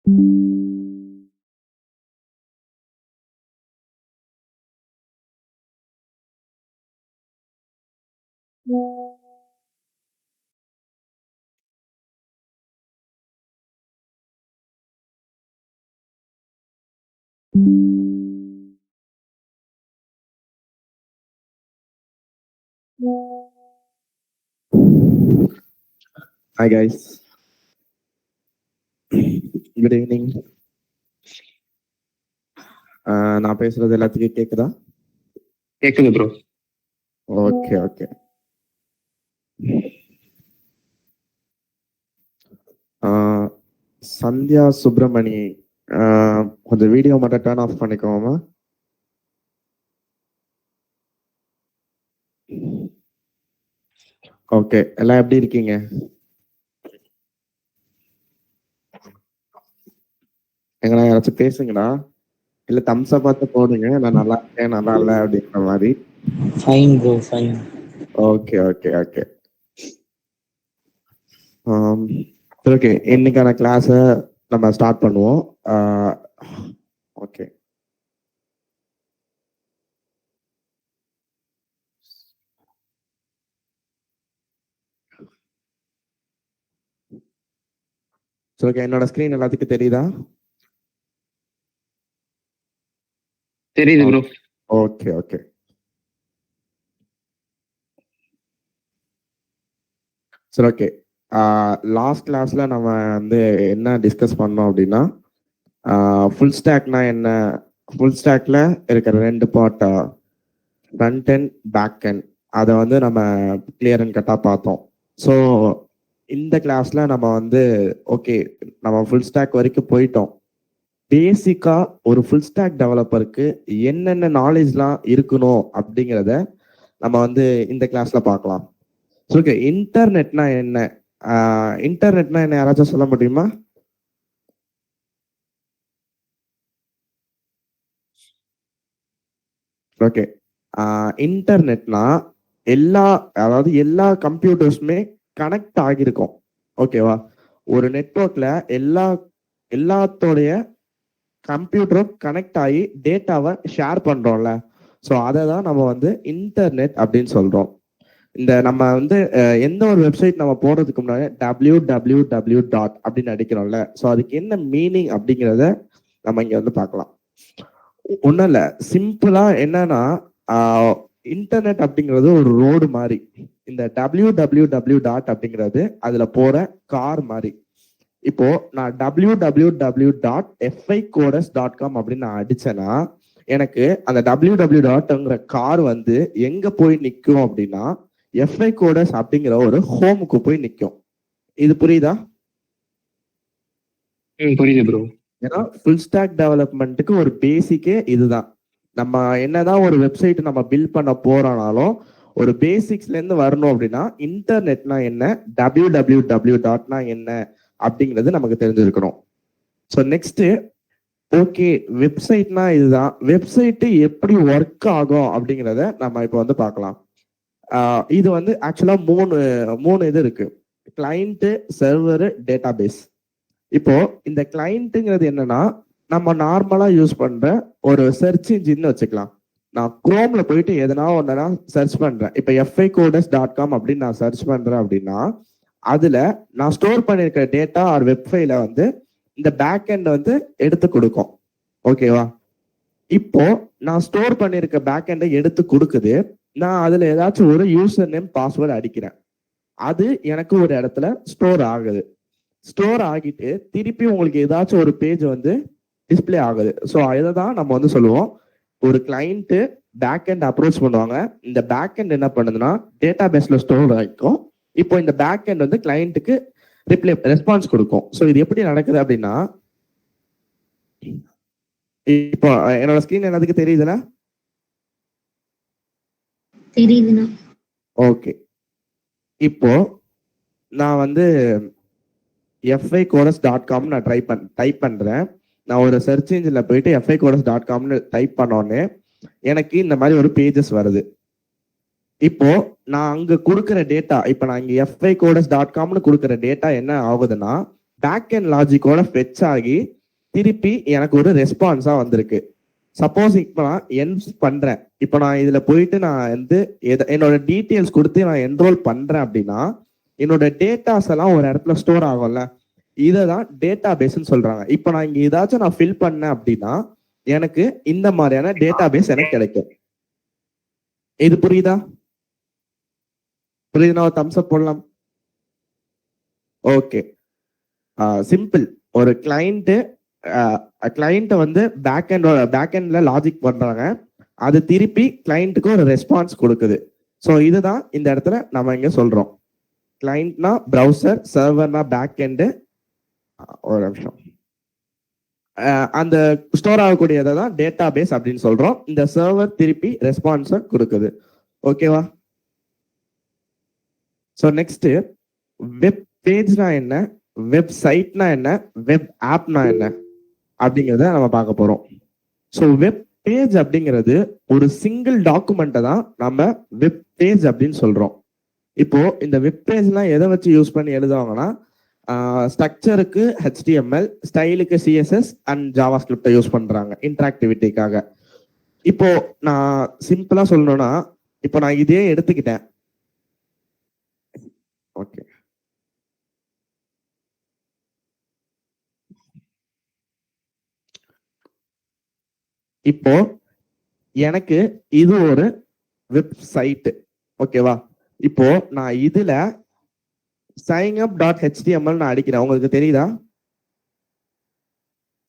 Hi guys. Good evening. நான் பேசுறது எல்லாத்துக்கும் கேக்குதா? கேக்குது bro. Okay okay. Sandhya Subramani கொஞ்சம் வீடியோ மட்டும் டர்ன் ஆஃப் பண்ணிக்கோமா? ஓகே, எல்லாம் எப்படி இருக்கீங்க? எங்கடா யாராச்சும் பேசுங்கடா, இல்ல தம்ஸ் அப் பார்த்து போடுங்க. நான் நல்லா இருக்கேன், நல்லா இல்லை அப்படிங்கிற மாதிரி. Fine bro, fine. Okay okay okay. Okay, இன்னைக்கான கிளாஸை நம்ம ஸ்டார்ட் பண்ணுவோம். Okay, okay. என்னோட ஸ்கிரீன் எல்லாத்துக்கும் தெரியுதா? தெரியுது ப்ரோ. Okay okay. சரி, ஓகே. லாஸ்ட் கிளாஸ்ல நம்ம வந்து என்ன டிஸ்கஸ் பண்ணோம் அப்படின்னா, ஃபுல் ஸ்டாக்னா என்ன, ஃபுல் ஸ்டாக்ல இருக்கிற ரெண்டு part, front and back and, அதை வந்து நம்ம கிளியர் அண்ட் கட்டாக பார்த்தோம். ஸோ இந்த கிளாஸ்ல நம்ம வந்து ஓகே, நம்ம ஃபுல் ஸ்டாக் வரைக்கும் போயிட்டோம். பேசிக்கா ஒரு ஃபுல் ஸ்டாக் டெவலப்பருக்கு என்னென்ன நாலேஜ்லாம் இருக்கணும் அப்படிங்கிறத நம்ம வந்து இந்த கிளாஸ்ல பார்க்கலாம். ஓகே, இன்டர்நெட்னா என்ன? இன்டர்நெட்னா என்ன யாராச்சும் சொல்ல முடியுமா? ஓகே, இன்டர்நெட்னா அதாவது எல்லா கம்ப்யூட்டர்ஸுமே கனெக்ட் ஆகியிருக்கும். ஓகேவா? ஒரு நெட்வொர்க்ல எல்லாத்தோடைய கம்ப்யூட்டரும் கனெக்ட் ஆகி டேட்டாவை ஷேர் பண்றோம்ல, ஸோ அதை தான் நம்ம வந்து இன்டர்நெட் அப்படின்னு சொல்றோம். இந்த நம்ம வந்து எந்த ஒரு வெப்சைட் நம்ம போடுறதுக்கு முன்னாடி www அப்படின்னு அடிக்கிறோம்ல, ஸோ அதுக்கு என்ன மீனிங் அப்படிங்கிறத நம்ம இங்க வந்து பார்க்கலாம். ஒன்றும் இல்லை, சிம்பிளா என்னன்னா இன்டர்நெட் அப்படிங்கிறது ஒரு ரோடு மாதிரி. இந்த www அப்படிங்கிறது அதுல போற கார் மாதிரி. இப்போ நான் www.ficodes.com அப்படின்னு நான் அடிச்சேன்னா எனக்கு அந்த www.ங்கிற கார் வந்து எங்க போய் நிற்கும் அப்படின்னா FICodes அப்படிங்கிற ஒரு ஹோமுக்கு போய் நிற்கும். இது புரியுதா? புரியுது ப்ரோ. ஏன்னா ஃபுல் ஸ்டாக் டெவலப்மெண்ட்டுக்கு ஒரு பேசிக்கே இதுதான். நம்ம என்னதான் ஒரு வெப்சைட் நம்ம பில்ட் பண்ண போறோம்னாலும் ஒரு பேசிக்ஸ்ல இருந்து வரணும் அப்படின்னா இன்டர்நெட்னா என்ன, www.னா என்ன அப்படிங்கிறது நமக்கு தெரிஞ்சிருக்கணும். ஸோ நெக்ஸ்ட், ஓகே, வெப்சைட்னா இதுதான். வெப்சைட் எப்படி ஒர்க் ஆகும் அப்படிங்கிறத நம்ம இப்போ வந்து பார்க்கலாம். இது வந்து ஆக்சுவலா மூணு இது இருக்கு: கிளைண்ட், சர்வர், டேட்டாபேஸ். இப்போ இந்த கிளைண்ட்டுங்கிறது என்னன்னா நம்ம நார்மலா யூஸ் பண்ற ஒரு சர்ச் இன்ஜின் வச்சுக்கலாம். நான் குரோம்ல போயிட்டு எதனா ஒன்னா சர்ச் பண்றேன். இப்போ FICodes.com அப்படின்னு நான் சர்ச் பண்றேன் அப்படின்னா அதுல நான் ஸ்டோர் பண்ணிருக்கிற டேட்டா ஆர் வெப் ஃபைல வந்து இந்த பேக் எண்ட் வந்து எடுத்து கொடுக்கும். ஓகேவா? இப்போ நான் ஸ்டோர் பண்ணிருக்க பேக் எண்டை எடுத்து கொடுக்குது. நான் அதுல ஏதாச்சும் ஒரு யூசர் நேம் பாஸ்வேர்டு அடிக்கிறேன். அது எனக்கு ஒரு இடத்துல ஸ்டோர் ஆகுது. ஸ்டோர் ஆகிட்டு திருப்பி உங்களுக்கு ஏதாச்சும் ஒரு பேஜ் வந்து டிஸ்பிளே ஆகுது. ஸோ இதை தான் நம்ம வந்து சொல்லுவோம், ஒரு கிளைண்ட் பேக் எண்ட் அப்ரோச் பண்ணுவாங்க. இந்த பேக் எண்ட் என்ன பண்ணுதுன்னா டேட்டா பேஸ்ல ஸ்டோர் ஆகிக்கும். இப்போ இந்த பேக் எண்ட் வந்து கிளைண்ட்டுக்கு ரெஸ்பான்ஸ் கொடுக்கும். ஸோ இது எப்படி நடக்குது அப்படின்னா, இப்போ என்னோட ஸ்கிரீன் எல்லாத்துக்கும் தெரியுதுன்னா? தெரியுதுண்ணா. ஓகே, இப்போ நான் வந்து FICodes.com நான் டைப் பண்றேன். நான் ஒரு சர்ச் இன்ஜின்ல போயிட்டு FICodes.comனு டைப் பண்ணோன்னே எனக்கு இந்த மாதிரி ஒரு பேஜஸ் வருது. இப்போ நான் அங்க கொடுக்குற டேட்டா, இப்போ நான் இங்க FICodes.comனு கொடுக்குற டேட்டா என்ன ஆகுதுன்னா பேக் அண்ட் லாஜிக்கோட ஃபெச் ஆகி திருப்பி எனக்கு ஒரு ரெஸ்பான்ஸா வந்திருக்கு. சப்போஸ் இப்போ நான் பண்றேன், இப்போ நான் இதுல போயிட்டு நான் வந்து என்னோட டீட்டெயில்ஸ் கொடுத்து நான் என்ரோல் பண்றேன் அப்படின்னா என்னோட டேட்டாஸ் எல்லாம் ஒரு இடத்துல ஸ்டோர் ஆகும்ல, இதை தான் டேட்டா பேஸ்ன்னு சொல்றாங்க. இப்போ நான் இங்க ஏதாச்சும் நான் ஃபில் பண்ணேன் அப்படின்னா எனக்கு இந்த மாதிரியான டேட்டா பேஸ் எனக்கு கிடைக்கும். இது புரியுதா? புரியுதுன்னா ஒரு தம்ஸ் அப் போடலாம். Okay, simple. ஒரு கிளைண்ட் வந்து பேக்எண்ட்ல லாஜிக் பண்றாங்க, அது திருப்பி கிளைண்ட்டுக்கு ஒரு ரெஸ்பான்ஸ் கொடுக்குது. ஸோ இதுதான் இந்த இடத்துல நம்ம இங்க சொல்றோம். கிளைண்ட்னா ப்ரௌசர், சர்வர்னா பேக்எண்டு. ஒரு நிமிஷம். அந்த ஸ்டோர் ஆகக்கூடியதை தான் டேட்டா பேஸ் அப்படின்னு சொல்றோம். இந்த சர்வர் திருப்பி ரெஸ்பான்ஸை கொடுக்குது. ஓகேவா? ஸோ நெக்ஸ்ட், வெப் பேஜ்னா என்ன, வெப்சைட்னா என்ன, வெப் ஆப்னா என்ன அப்படிங்கிறத நம்ம பார்க்க போறோம். ஸோ வெப் பேஜ் அப்படிங்கிறது ஒரு சிங்கிள் டாக்குமெண்ட்டை தான் நம்ம வெப் பேஜ் அப்படின்னு சொல்றோம். இப்போ இந்த வெப் பேஜ்லாம் எதை வச்சு யூஸ் பண்ணி எழுதுவாங்கன்னா, ஸ்ட்ரக்சருக்கு HTML, ஸ்டைலுக்கு CSS அண்ட் ஜாவாஸ்கிரிப்டை யூஸ் பண்றாங்க இன்டராக்டிவிட்டிக்காக. இப்போ நான் சிம்பிளா சொல்லணும்னா, இப்போ நான் இதே எடுத்துக்கிட்டேன். ஓகே, இப்போ எனக்கு இது ஒரு வெப்சைட். ஓகேவா? இப்போ நான் இதுல signup.html நான் அடிக்கிறேன். உங்களுக்கு தெரியுதா?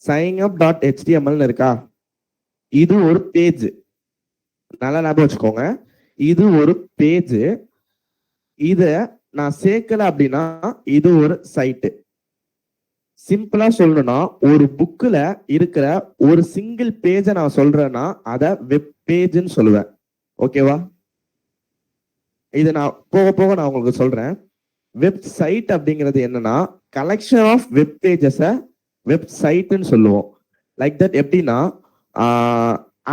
signup.html இருக்கா? இது ஒரு பேஜ். நல்லா ஞாபகம் வச்சுக்கோங்க, இது ஒரு பேஜ். இத நான் சேர்க்கல அப்படின்னா இது ஒரு சைட்டு. சிம்பிளா சொல்லணும்னா, ஒரு புக்ல இருக்கிற ஒரு சிங்கிள் பேஜை நான் சொல்றேன்னா அதை வெப் பேஜ்னு சொல்லுவேன். ஓகேவா? இது நான் போக போக நான் உங்களுக்கு சொல்றேன். வெப்சைட் அப்படிங்கிறது என்னன்னா, கலெக்ஷன் ஆஃப் வெப் பேஜஸை வெப்சைட்னு சொல்லுவோம். Like that. எப்படின்னா,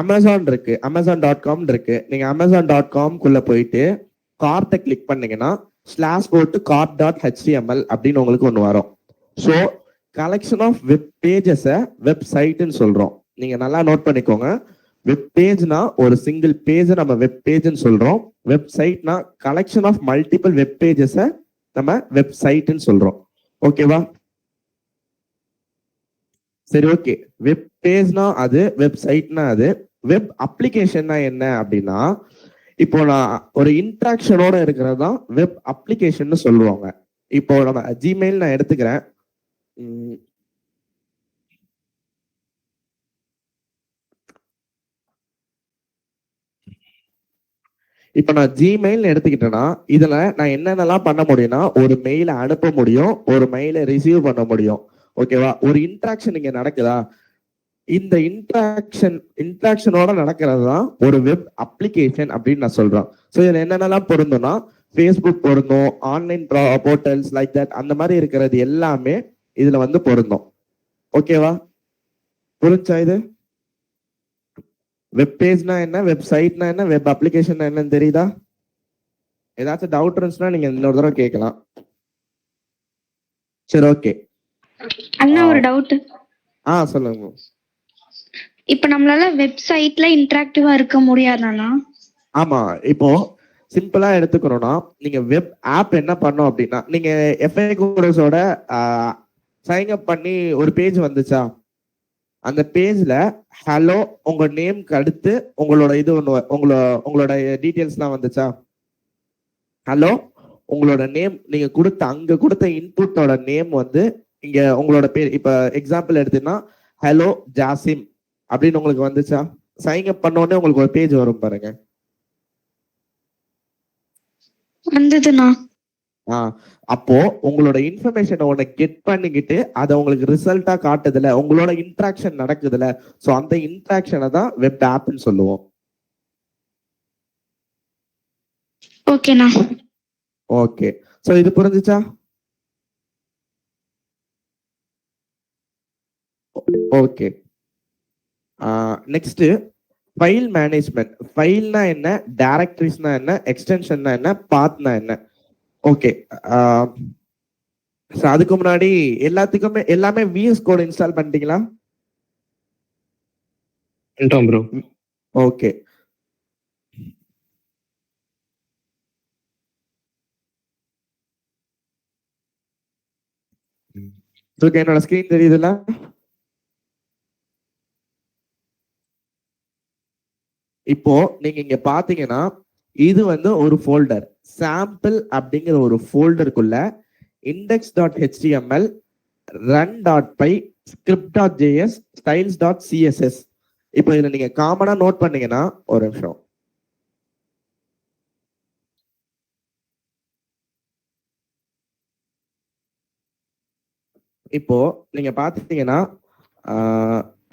அமேசான் இருக்கு, amazon.com இருக்கு. நீங்க amazon.com-குள்ள போயிட்டு கார்ட்டை கிளிக் பண்ணீங்கன்னா ஸ்லாஷ் போட்டு cart.html அப்படின்னு உங்களுக்கு ஒன்று வரும். ஸோ கலெக்ஷன் ஆஃப் வெப் பேஜஸை வெப்சைட்னு சொல்றோம். நீங்க நல்லா நோட் பண்ணிக்கோங்க. வெப் பேஜ்னா ஒரு சிங்கிள் பேஜ் நம்ம வெப் பேஜ்னு சொல்றோம். வெப்சைட்னா கலெக்ஷன் ஆஃப் மல்டிபிள் வெப் பேஜஸை நம்ம வெப்சைட்னு சொல்றோம். ஓகேவா? சரி, ஓகே. வெப் பேஜ்னா அது, வெப்சைட்னா அது. வெப் அப்ளிகேஷன்னா என்ன அப்படின்னா, இப்போ நான் ஒரு இன்ட்ராக்ஷனோட இருக்கிறது தான் வெப் அப்ளிகேஷன் சொல்லுவாங்க. இப்போ நம்ம ஜிமெயில் நான் எடுத்துக்கிறேன். இப்ப நான் ஜிமெயில் எடுத்துக்கிட்டேன்னா இதுல நான் என்னென்னலாம் பண்ண முடியும்னா, ஒரு மெயிலை அனுப்ப முடியும், ஒரு மெயிலை ரிசீவ் பண்ண முடியும். ஓகேவா? ஒரு இன்ட்ராக்ஷன் இங்க நடக்குதா, இந்த இன்ட்ராக்ஷனோட நடக்கிறது தான் ஒரு வெப் அப்ளிகேஷன் அப்படின்னு நான் சொல்றேன். ஸோ இதுல என்னென்னலாம் பொருந்தும்னா, ஃபேஸ்புக் பொருந்தும், ஆன்லைன் போர்ட்டல்ஸ் லைக் தட், அந்த மாதிரி இருக்கிறது எல்லாமே இதுல வந்து பொருந்தும். ஓகேவா? புரிஞ்சா இது? வெப் பேஜ்னா என்ன, வெப்சைட்னா என்ன, வெப் அப்ளிகேஷன் என்னன்னு தெரியுதா? ஏதாச்சும் டவுட் இருந்துச்சுன்னா நீங்க இன்னொரு தடவை கேட்கலாம். சரி, ஓகே. அண்ணா ஒரு டவுட். சொல்லுங்க. இப்ப நம்மளால வெப்சைட்ல இன்டராக்டிவா இருக்க முடியாதானா? ஆமா, இப்போ சிம்பிளா எடுத்துக்கணும்னா, நீங்க வெப் ஆப் என்ன பண்ணும் அப்படின்னா, நீங்க FA கோர்ஸோட சைன் அப் பண்ணி ஒரு பேஜ் வந்துச்சா, அந்த பேஜ்ல ஹலோ உங்க நேம்க்கு அடுத்து உங்களோட இது ஒன்று, உங்களோட டீட்டெயில்ஸ்லாம் வந்துச்சா? ஹலோ உங்களோட நேம், நீங்க அங்க கொடுத்த இன்புட்டோட நேம் வந்து இங்க உங்களோட பேர். இப்ப எக்ஸாம்பிள் எடுத்தீங்கன்னா ஹலோ ஜாசிம் அப்படின்னு உங்களுக்கு வந்துச்சா? சைன் அப் பண்ண உடனே உங்களுக்கு ஒரு பேஜ் வரும் பாருங்க. வந்ததுண்ணா. அப்போ உங்களோட இன்ஃபர்மேஷனை ஒண்ணு கெட் பண்ணிக்கிட்டு அதை உங்களுக்கு ரிசல்ட்டா காட்டுதுல, உங்களோட இன்ட்ராக்ஷன் நடக்குதுல, சோ அந்த இன்ட்ராக்ஷனை தான் வெப் ஆப்னு சொல்லுவோம். ஓகேண்ணா. ஓகே, சோ இது புரிஞ்சுச்சா? Okay, next file management. ஃபைல்னா என்ன, டைரக்டரிஸ்னா என்ன, எக்ஸ்டென்ஷன்னா என்ன, பாத்னா என்ன? ஓகே, So, அதுக்கு முன்னாடி எல்லாமே விஎஸ் கோட் இன்ஸ்டால் பண்ணிட்டீங்களா? பண்ணிட்டோம் ப்ரோ. ஓகே. என்னோட ஸ்கிரீன் தெரியுதுல்ல? இப்போ நீங்க இங்க பாத்தீங்கன்னா இது வந்து ஒரு ஃபோல்டர், சாம்பிள் அப்படிங்கிற ஒரு ஃபோல்டருக்குள்ள index.html, run.py, script.js, styles.css. இப்போ இதுல நீங்க காமனா நோட் பண்ணீங்கன்னா ஒரு நிமிஷம். இப்போ நீங்க பாத்தீங்கன்னா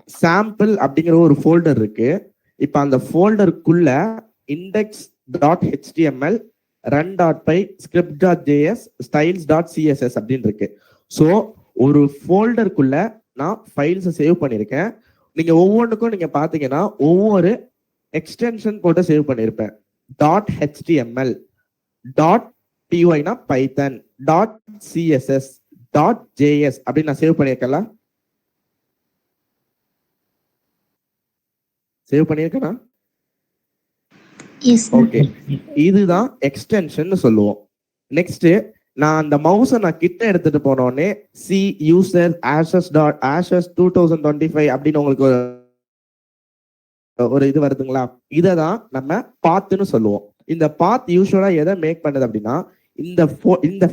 சாம்பிள் அப்படிங்கிற ஒரு ஃபோல்டர் இருக்கு. இப்ப அந்த ஃபோல்டருக்குள்ள index.html, run.py, script.js, styles.css அப்படின்னு இருக்கு. ஸோ ஒரு ஃபோல்டருக்குள்ள நான் ஃபைல்ஸை சேவ் பண்ணியிருக்கேன். நீங்க ஒவ்வொன்றுக்கும் நீங்க பாத்தீங்கன்னா ஒவ்வொரு எக்ஸ்டென்ஷன் போட்டு சேவ் பண்ணியிருப்பேன். .html, .pyனா பைத்தன், .css, .js அப்படின்னு நான் சேவ் பண்ணியிருக்கேன்ல? சேவ் பண்ணியிருக்கேனா? ஓகே, இதுதான் எக்ஸ்டென்ஷன் சொல்லுவோம். நெக்ஸ்ட் நான் அந்த மவுஸை நான் கிட்ட எடுத்துட்டு போனோடனே சி யூசர் ashes 2025 அப்படின்னு உங்களுக்கு ஒரு இது வருதுங்களா? இதை தான் நம்ம பாத்துன்னு சொல்லுவோம். இந்த பாத் யூஸ்வலா எதை மேக் பண்ணுது அப்படின்னா இந்த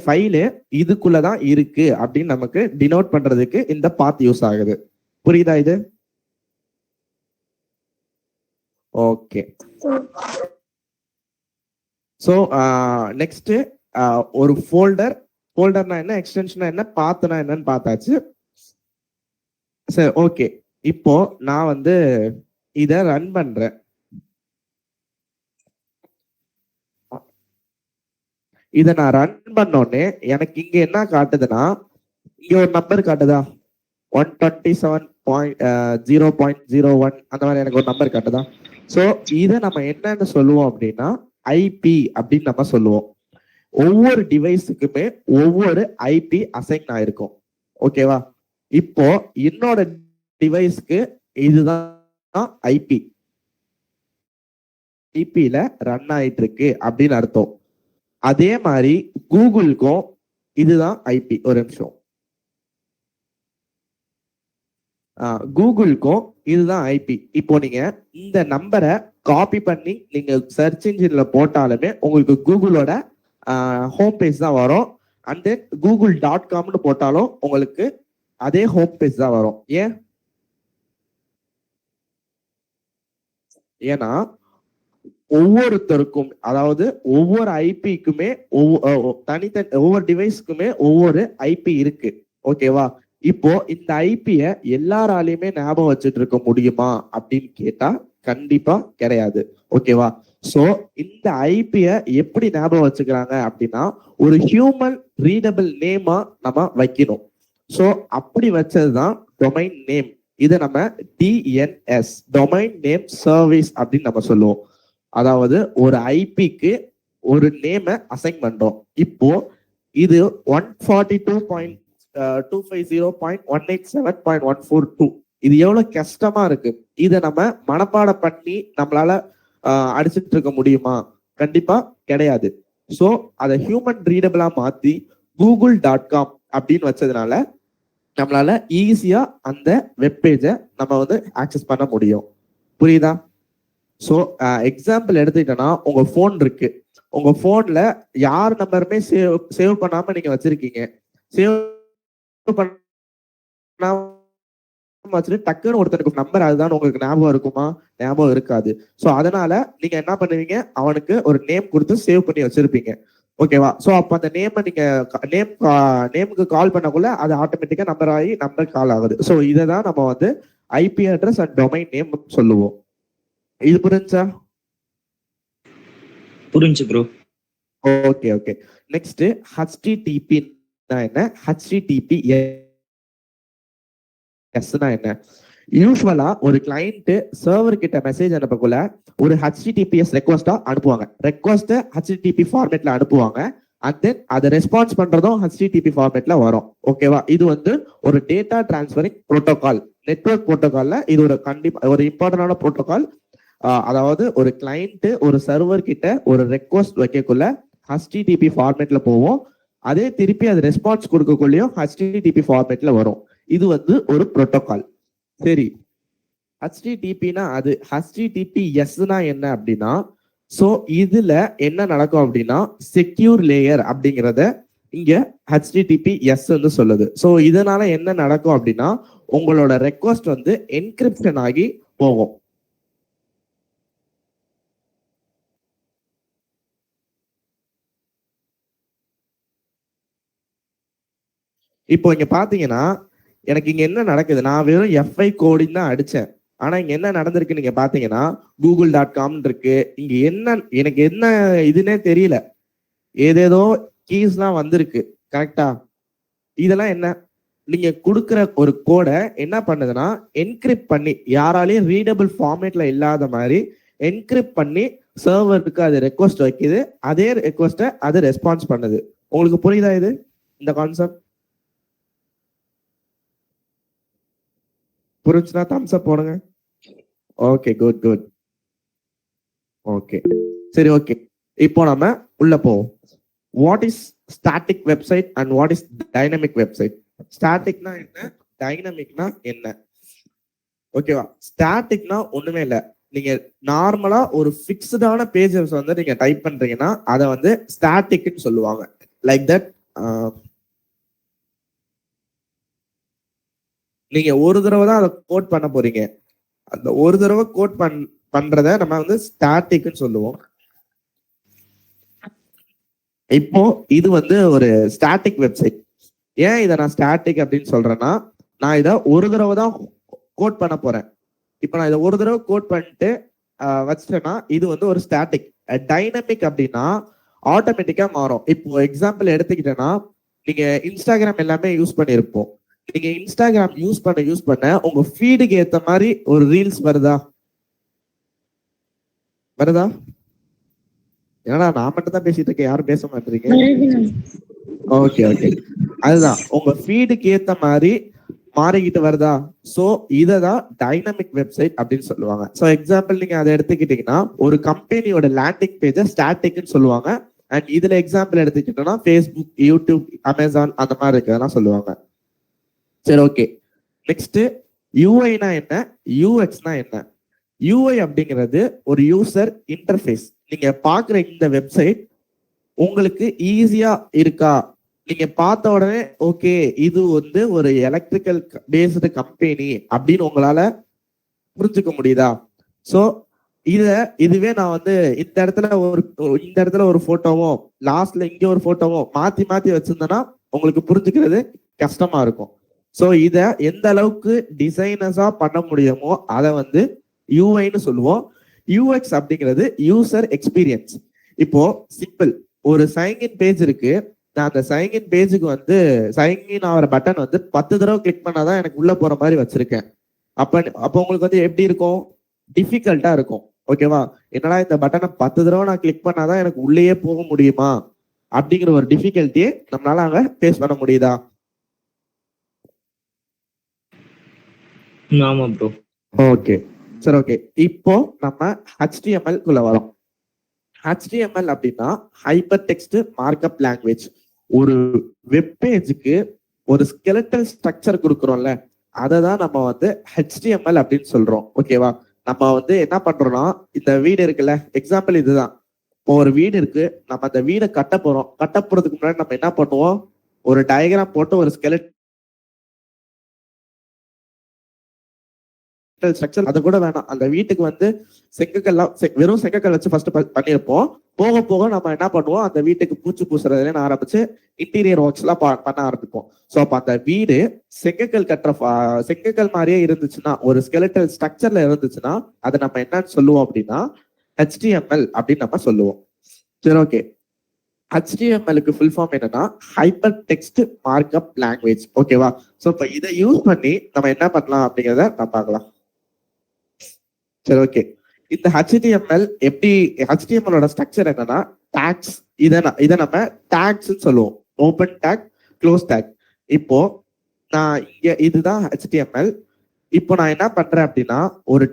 ஃபைலு இதுக்குள்ளதான் இருக்கு அப்படின்னு நமக்கு டினோட் பண்றதுக்கு இந்த பாத் யூஸ் ஆகுது. புரியுதா இது? ஓகே. ஸோ நெக்ஸ்ட் ஒரு ஃபோல்டர்னா என்ன, எக்ஸ்டென்ஷனா என்ன, பாத்னா என்னன்னு பார்த்தாச்சு. சரி, ஓகே. இப்போ நான் வந்து இதை ரன் பண்றேன். இதை நான் ரன் பண்ணோடனே எனக்கு இங்க என்ன காட்டுதுன்னா, இங்க ஒரு நம்பர் காட்டுதா, 127.0.01 அந்த மாதிரி எனக்கு ஒரு நம்பர் காட்டுதா. ஸோ இதை நம்ம என்னன்னு சொல்லுவோம் அப்படின்னா ஐபி அப்படின்னு நம்ம சொல்லுவோம். ஒவ்வொரு டிவைஸுக்குமே ஒவ்வொரு ஐபி அசைன் ஆயிருக்கும். ஓகேவா? இப்போ என்னோட டிவைஸ்க்கு இதுதான் ஐபி, ஐபில ரன் ஆயிட்டு இருக்கு அப்படின்னு அர்த்தம். அதே மாதிரி கூகுளுக்கும் இதுதான் ஐபி. ஒரு நிமிஷம். கூகுளுக்கும் இதுதான் ஐபி. இப்போ நீங்க இந்த நம்பரை காப்பி பண்ணி நீங்க சர்ச் இன்ஜின்ல போட்டாலுமே உங்களுக்கு கூகுளோட ஹோம் பேஜ் தான் வரும். அண்ட் google.comனு போட்டாலும் உங்களுக்கு அதே ஹோம் பேஜ் தான் வரும். ஏன்னா ஒவ்வொருத்தருக்கும், அதாவது ஒவ்வொரு ஐபிக்குமே ஒவ்வொரு டிவைஸ்க்குமே ஒவ்வொரு ஐபி இருக்கு. ஓகேவா? இப்போ இந்த ஐபிய எல்லாராலையுமே ஞாபகம் வச்சுட்டு இருக்க முடியுமா அப்படின்னு கேட்டா கண்டிப்பா கிடையாது. ஓகேவா? சோ இந்த ஐபிய எப்படி ஞாபகம் வச்சுக்கிறாங்க அப்படின்னா ஒரு ஹியூமன் ரீடபிள் நேமா நம்ம வைக்கணும். சோ அப்படி வச்சதுதான் டொமைன் நேம். இதை நம்ம டிஎன்எஸ், டொமைன் நேம் சர்வீஸ் அப்படின்னு நம்ம சொல்லுவோம். அதாவது ஒரு ஐபிக்கு ஒரு நேமை அசைன் பண்றோம். இப்போ இது 142.250.187.142. இது எவ்வளவு கஷ்டமா இருக்கு. இதை நம்ம மனப்பாடம் பண்ணி நம்மளால அடிச்சுட்டு இருக்க முடியுமா? கண்டிப்பா கிடையாது. சோ அதை ஹியூமன் ரீடபிளா மாத்தி google.com அப்படின்னு வச்சதுனால நம்மளால ஈஸியா அந்த வெப்பேஜை நம்ம வந்து ஆக்சஸ் பண்ண முடியும். புரியுதா? ஸோ எக்ஸாம்பிள் எடுத்துக்கிட்டோன்னா உங்க போன் இருக்கு. உங்க போன்ல யார் நம்பருமே சேவ் பண்ணாம நீங்க வச்சிருக்கீங்க. சேவ் பண்ணாம வச்சுட்டு டக்குன்னு ஒருத்தருக்கு நம்பர் அதுதான் உங்களுக்கு ஞாபகம் இருக்குமா? ஞாபகம் இருக்காது. ஸோ அதனால நீங்க என்ன பண்ணுவீங்க, அவனுக்கு ஒரு நேம் கொடுத்து சேவ் பண்ணி வச்சிருப்பீங்க. ஓகேவா? ஸோ அப்போ அந்த நேமை நீங்க நேமுக்கு கால் பண்ணக்குள்ள அது ஆட்டோமேட்டிக்கா நம்பர் ஆகி நம்பர் கால் ஆகுது. ஸோ இதை தான் நம்ம வந்து IP address and domain name சொல்லுவோம். இது புரிஞ்சா? புரிஞ்சு bro. Okay okay. Next HTTP என்ன, HTTPS என்ன? யூஸ்வலா ஒரு கிளைண்ட் சர்வர் கிட்ட மெசேஜ் அனுப்பக்குள்ள ஒரு HTTPS ரெக்வஸ்டா அனுப்புவாங்க. ரெக்வஸ்ட் HTTP ஃபார்மேட்ல அனுப்புவாங்க. அண்ட் தென் அதை ரெஸ்பான்ஸ் பண்றதும் HTTP ஃபார்மேட்ல வரும். ஓகேவா? இது வந்து ஒரு டேட்டா டிரான்ஸ்ஃபரிங் புரோட்டோகால். நெட்வொர்க் புரோட்டோகால்ல இது ஒரு கண்டிப்பா ஒரு இம்பார்ட்டன்டான புரோட்டோகால். அதாவது ஒரு கிளைண்ட் ஒரு சர்வர் கிட்ட ஒரு ரெக்வஸ்ட் வைக்கக்குள்ள HTTP ஃபார்மேட்ல போவோம். அதே திருப்பி அது ரெஸ்பான்ஸ் கொடுக்கக்குள்ளேயும் HTTP ஃபார்மேட்ல வரும். இது வந்து ஒரு புரோட்டோகால். சரி, HTTPனா அது HTTPSனா என்ன அப்படின்னா, சோ இதுல என்ன நடக்கும் அப்படின்னா செக்யூர் லேயர் அப்படிங்கிறத இங்க HTTPS வந்து சொல்லுது. சோ இதனால என்ன நடக்கும் அப்படின்னா உங்களோட ரெக்வஸ்ட் வந்து என்கிரிப்ஷன் ஆகி போகும். இப்போ இங்க பாத்தீங்கன்னா எனக்கு இங்க என்ன நடக்குது, நான் வெறும் FI கோடிங் தான் அடிச்சேன். ஆனா இங்க என்ன நடந்திருக்கு நீங்க பாத்தீங்கன்னா google.com இருக்கு. இங்க என்ன எனக்கு என்ன இதுன்னே தெரியல, ஏதேதோ கீஸ்லாம் வந்திருக்கு. கரெக்டா? இதெல்லாம் என்ன, நீங்க கொடுக்குற ஒரு கோடை என்ன பண்ணுதுன்னா என்கிரிப்ட் பண்ணி யாராலையும் ரீடபிள் ஃபார்மேட்ல இல்லாத மாதிரி என்கிரிப்ட் பண்ணி சர்வருக்கு அது ரெக்வஸ்ட் வைக்குது. அதே ரெக்வஸ்ட்டை அது ரெஸ்பான்ஸ் பண்ணுது. உங்களுக்கு புரியுதா இது இந்த கான்செப்ட்? புரிஞ்சுனா தம்ஸ் அப் போடுங்க. Okay, good good. ஓகே, சரி, ஓகே. இப்போ நம்ம உள்ள போவோம். What is static website and what is dynamic website? ஸ்டாட்டிக்னா என்ன, டைனமிக்னா என்ன? ஓகேவா? ஸ்டாட்டிக்னா ஒண்ணுமே இல்லை, நீங்க நார்மலா ஒரு ஃபிக்ஸ்டான பேஜஸ் வந்து நீங்க டைப் பண்றீங்கன்னா அதை வந்து ஸ்டாட்டிக்னு சொல்லுவாங்க. லைக் தட், நீங்க ஒரு தடவை தான் அதை கோட் பண்ண போறீங்க. அந்த ஒரு தடவை கோட் பண்றத நம்ம வந்து ஸ்டாட்டிக்னு சொல்லுவோம். இப்போ இது வந்து ஒரு ஸ்டாட்டிக் வெப்சைட். ஏன் இதை நான் ஸ்டாட்டிக் அப்படின்னு சொல்றேன்னா, நான் இதை ஒரு தடவை தான் கோட் பண்ண போறேன். இப்போ நான் இதை ஒரு தடவை கோட் பண்ணிட்டு வச்சிட்டேன்னா இது வந்து ஒரு ஸ்டாட்டிக். டைனமிக் அப்படின்னா ஆட்டோமேட்டிக்கா மாறும். இப்போ எக்ஸாம்பிள் எடுத்துக்கிட்டேன்னா, நீங்க இன்ஸ்டாகிராம் எல்லாமே யூஸ் பண்ணியிருப்போம். நீங்க இன்ஸ்டாகிராம் யூஸ் பண்ண உங்க ஃபீடுக்கு ஏத்த மாதிரி ஒரு ரீல்ஸ் வருதா? ஏன்னா நான் மட்டும் தான் பேசிட்டு இருக்கேன், யாரும் பேச மாட்டீங்க. ஓகே ஓகே, அதுதான் உங்க ஃபீடுக்கு ஏத்த மாதிரி மாறிக்கிட்டு வருதா? சோ இததான் டைனமிக் வெப்சைட் அப்படின்னு சொல்லுவாங்க. சோ எக்ஸாம்பிள் நீங்க அதை எடுத்துக்கிட்டீங்கன்னா ஒரு கம்பெனியோட லேண்டிங் பேஜை ஸ்டாட்டிக்னு சொல்லுவாங்க. அண்ட் இதுல எக்ஸாம்பிள் எடுத்துக்கிட்டோம்னா ஃபேஸ்புக், யூடியூப், அமேசான் அந்த மாதிரி இருக்கிறதெல்லாம் சொல்லுவாங்க. சரி, ஓகே. நெக்ஸ்ட், யூஐனா என்ன, யூஎக்ஸ்னா என்ன? யூஐ அப்படிங்கிறது ஒரு யூசர் இன்டர்ஃபேஸ். நீங்க பாக்குற இந்த வெப்சைட் உங்களுக்கு ஈஸியா இருக்கா, நீங்க பார்த்த உடனே ஓகே இது வந்து ஒரு எலக்ட்ரிக்கல் பேஸ்டு கம்பெனி அப்படின்னு உங்களால புரிஞ்சுக்க முடியுதா? சோ இதுவே நான் வந்து இந்த இடத்துல ஒரு போட்டோவோ லாஸ்ட்ல இங்க ஒரு போட்டோவோ மாத்தி வச்சிருந்தேன்னா உங்களுக்கு புரிஞ்சுக்கிறது கஷ்டமா இருக்கும். சோ இத எந்த அளவுக்கு டிசைனர்ஸா பண்ண முடியுமோ அதை வந்து யூஐன்னு சொல்லுவோம். யூஎக்ஸ் அப்படிங்கிறது யூசர் எக்ஸ்பீரியன்ஸ். இப்போ சிம்பிள், ஒரு சைன்இன் பேஜ் இருக்கு. நான் அந்த சைன்இன் பேஜுக்கு வந்து சைன்இன் ஆகிற பட்டன் வந்து 10 தடவை கிளிக் பண்ணாதான் எனக்கு உள்ள போற மாதிரி வச்சிருக்கேன். அப்போ உங்களுக்கு வந்து எப்படி இருக்கும்? டிஃபிகல்ட்டா இருக்கும். ஓகேவா? என்னடா இந்த பட்டனை 10 தடவை நான் கிளிக் பண்ணாதான் எனக்கு உள்ளேயே போக முடியுமா அப்படிங்கிற ஒரு டிஃபிகல்ட்டியே நம்மளால அங்க ஃபேஸ் பண்ண முடியுதா? ஆமா ப்ரோ. ஓகே, சரி, ஓகே. இப்போ நம்ம HTML குள்ள வரோம். HTML அப்படின்னா ஹைப்பர் டெக்ஸ்ட் மார்க்அப் லாங்குவேஜ். ஒரு வெப் பேஜுக்கு ஒரு ஸ்கெலட்டல் ஸ்ட்ரக்சர் கொடுக்குறோம்ல, அதை தான் நம்ம வந்து HTML அப்படின்னு சொல்றோம். ஓகேவா? நம்ம வந்து என்ன பண்றோம்னா, இந்த வீடு இருக்குல்ல, எக்ஸாம்பிள் இதுதான். இப்போ ஒரு வீடு இருக்கு, நம்ம அந்த வீடை கட்ட போறதுக்கு முன்னாடி நம்ம என்ன பண்ணுவோம், ஒரு டயக்ராம் போட்டு ஒரு ஸ்கெலட் ஸ்ட்ரக்சர் அது கூட வேணாம், அந்த வீட்டுக்கு வந்து வெறும் செங்கக்கல் வச்சு ஃபர்ஸ்ட் பண்ணியிருப்போம். போக போக நம்ம என்ன பண்ணுவோம், அந்த வீட்டுக்கு பூச்சி பூசுறதுல ஆரம்பிச்சு இன்டீரியர் ஒர்க்ஸ் எல்லாம் பண்ண ஆரம்பிப்போம். ஸோ அப்ப அந்த வீடு செங்கக்கல் மாதிரியே இருந்துச்சுன்னா, ஒரு ஸ்கெலட்டல் ஸ்ட்ரக்சர்ல இருந்துச்சுன்னா அதை நம்ம என்னன்னு சொல்லுவோம் அப்படின்னா HTML அப்படின்னு நம்ம சொல்லுவோம். சரி, ஓகே. HTML-க்கு ஃபுல் ஃபார்ம் என்னன்னா ஹைப்பர் டெக்ஸ்ட் மார்க்அப் லாங்குவேஜ். ஓகேவா? ஸோ இப்போ இதை யூஸ் பண்ணி நம்ம என்ன பண்ணலாம் அப்படிங்கிறத நம்ம பார்க்கலாம். சரி, ஓகே. இந்த HTML எப்படி, HTML-ஓட ஸ்ட்ரக்சர் என்னன்னா டேக்ஸ். இதை நம்ம டேக்ஸ் சொல்லுவோம். Open take, close take. இப்போ நான் இங்க இதுதான் HTML. இப்போ நான் என்ன பண்றேன் அப்படின்னா, ஒரு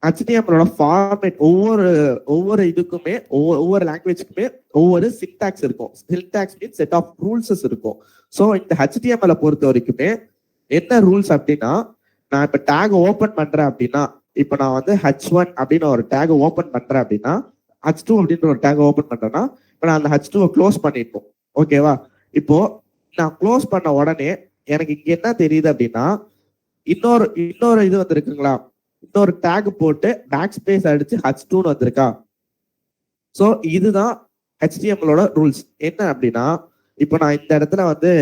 HTML ஃபார்மேட் ஒவ்வொரு இதுக்குமே ஒவ்வொரு லாங்குவேஜ்க்குமே ஒவ்வொரு சின்டாக்ஸ் இருக்கும். சின்டாக்ஸ் மீன்ஸ் செட் ஆஃப் ரூல்ஸஸ் இருக்கும். ஸோ இந்த HTML பொறுத்த வரைக்குமே என்ன ரூல்ஸ் அப்படின்னா, நான் இப்ப டேக் ஓபன் பண்றேன் அப்படின்னா, இப்ப நான் வந்து H1 அப்படின்னு ஒரு டேக் ஓபன் பண்றேன் அப்படின்னா, H2 அப்படின்ற ஒரு டேக் ஓபன் பண்றேன்னா, இப்ப நான் அந்த H2 க்ளோஸ் பண்ணிட்டோம். ஓகேவா? இப்போ நான் க்ளோஸ் பண்ண உடனே எனக்கு இங்க என்ன தெரியுது அப்படின்னா, இன்னொரு இது வந்திருக்குங்களா, இன்னொரு டேக் போட்டு பேக் ஸ்பேஸ் அடிச்சு H2ன்னு வந்திருக்கா. ஸோ இதுதான் HTML ரூல்ஸ். என்ன அப்படின்னா, இப்போ நான் இந்த இடத்துல வந்து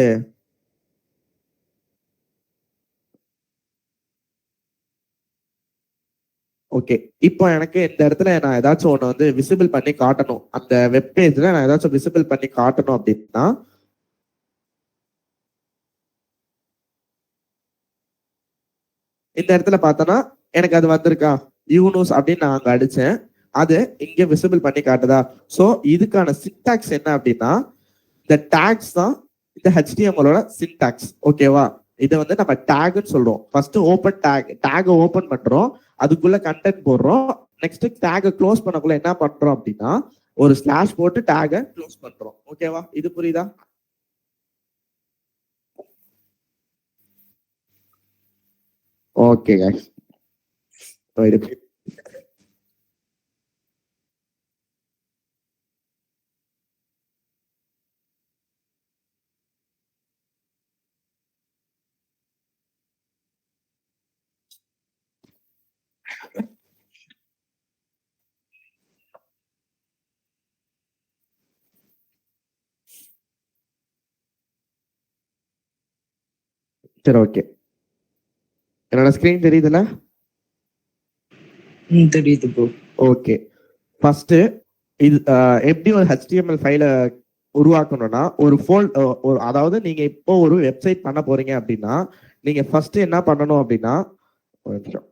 ஓகே, இப்போ எனக்கு இந்த இடத்துல நான் ஏதாச்சும் ஒன்று வந்து விசிபிள் பண்ணி காட்டணும். அந்த வெப் பேஜ்ல நான் ஏதாச்சும் விசிபிள் பண்ணி காட்டணும் அப்படின்னா, இந்த இடத்துல பார்த்தோன்னா எனக்கு அது வந்திருக்கா, யூனூஸ் அப்படின்னு நான் அங்க அடிச்சேன். அது இங்க விசிபிள் பண்ணி காட்டுதா. ஸோ இதுக்கான சின்டாக்ஸ் என்ன அப்படின்னா, இந்த டேக்ஸ் தான் இந்த HTML சின்டாக்ஸ். ஓகேவா? இதை வந்து நம்ம டேக்னு சொல்றோம். ஃபர்ஸ்ட் ஓப்பன் டேக் ஓபன் பண்றோம், அதுக்குள்ள கண்டென்ட் போடுறோம். நெக்ஸ்ட் டேக் க்ளோஸ் பண்ணக்குள்ள என்ன பண்றோம் அப்படின்னா, ஒரு ஸ்லாஷ் போட்டு டேக க்ளோஸ் பண்றோம். ஓகேவா? இது புரியுதா? Okay guys. சரி, ஓகே. என்னோட ஸ்கிரீன் தெரியுதுல? தெரியுது ப்ரோ. ஓகே, ஃபர்ஸ்ட் இது எப்படி ஒரு HTML ஃபைலை உருவாக்கணும்னா, அதாவது நீங்க இப்போ ஒரு வெப்சைட் பண்ண போறீங்க அப்படின்னா, நீங்க ஃபர்ஸ்ட் என்ன பண்ணணும் அப்படின்னா, ஒரு நிமிஷம்.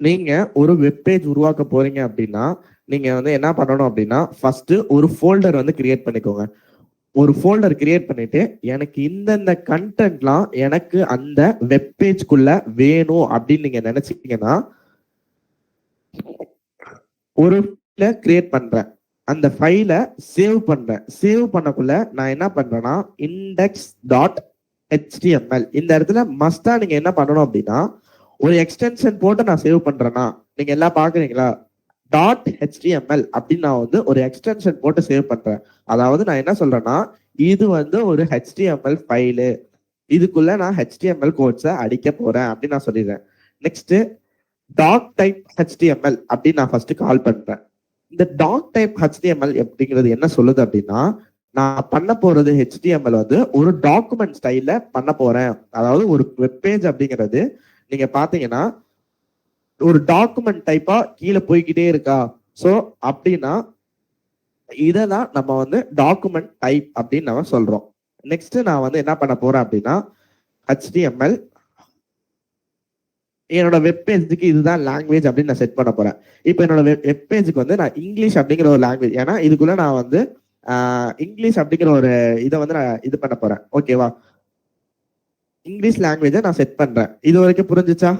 நீங்க ஒரு வெப் பேஜ் உருவாக்க போறீங்க அப்படின்னா, நீங்க வந்து என்ன பண்ணணும் அப்படின்னா, ஃபர்ஸ்ட் ஒரு ஃபோல்டர் வந்து கிரியேட் பண்ணிக்கோங்க. ஒரு ஃபோல்டர் கிரியேட் பண்ணிட்டு, எனக்கு இந்தந்த கண்டென்ட்லாம் எனக்கு அந்த வெப் பேஜ்க்குள்ள வேணும் அப்படின்னு நீங்க நினைச்சீங்கன்னா, ஒரு கிரியேட் பண்றேன், அந்த ஃபைலை சேவ் பண்றேன். சேவ் பண்ணக்குள்ள நான் என்ன பண்றேன்னா, index.html இந்த இடத்துல மஸ்டா நீங்க என்ன பண்ணணும் அப்படின்னா, ஒரு எக்ஸ்டென்ஷன் போட்டு நான் சேவ் பண்றேன்னா, நீங்க எல்லாம் பாக்குறீங்களா, .html அப்படின்னு நான் வந்து ஒரு எக்ஸ்டென்ஷன் போட்டு சேவ் பண்றேன். அதாவது நான் என்ன சொல்றேன்னா, இது வந்து ஒரு HTML ஃபைலு, இதுக்குள்ள நான் HTML கோட்ஸை அடிக்க போறேன் அப்படின்னு நான் சொல்லிடுறேன். நெக்ஸ்ட் டாக் டைப் HTML அப்படின்னு நான் ஃபர்ஸ்ட் கால் பண்றேன். இந்த டாக் டைப் HTML அப்படிங்கிறது என்ன சொல்லுது அப்படின்னா, நான் பண்ண போறது HTML வந்து ஒரு டாக்குமெண்ட் ஸ்டைல்ல பண்ண போறேன். அதாவது ஒரு வெப் பேஜ் அப்படிங்கிறது நீங்க பாத்தீங்கன்னா ஒரு டாக்குமெண்ட் டைப்பா கீழே போய்கிட்டே இருக்கா. சோ அப்படின்னா இததான் நம்ம வந்து டாக்குமெண்ட் டைப் அப்படின்னு நம்ம சொல்றோம். நெக்ஸ்ட் நான் வந்து என்ன பண்ண போறேன் அப்படின்னா, HTML என்னோட வெப் பேஜுக்கு இதுதான் லாங்குவேஜ் அப்படின்னு நான் செட் பண்ண போறேன். இப்போ என்னோட வெப் பேஜுக்கு வந்து நான் இங்கிலீஷ் அப்படிங்கிற ஒரு லாங்குவேஜ், ஏன்னா இதுக்குள்ள நான் வந்து இங்கிலீஷ் அப்படிங்கிற ஒரு இதை வந்து நான் இது பண்ண போறேன். ஓகேவா? இங்கிலீஷ் லாங்குவேஜை நான் செட் பண்றேன். இது வரைக்கும் புரிஞ்சுச்சா?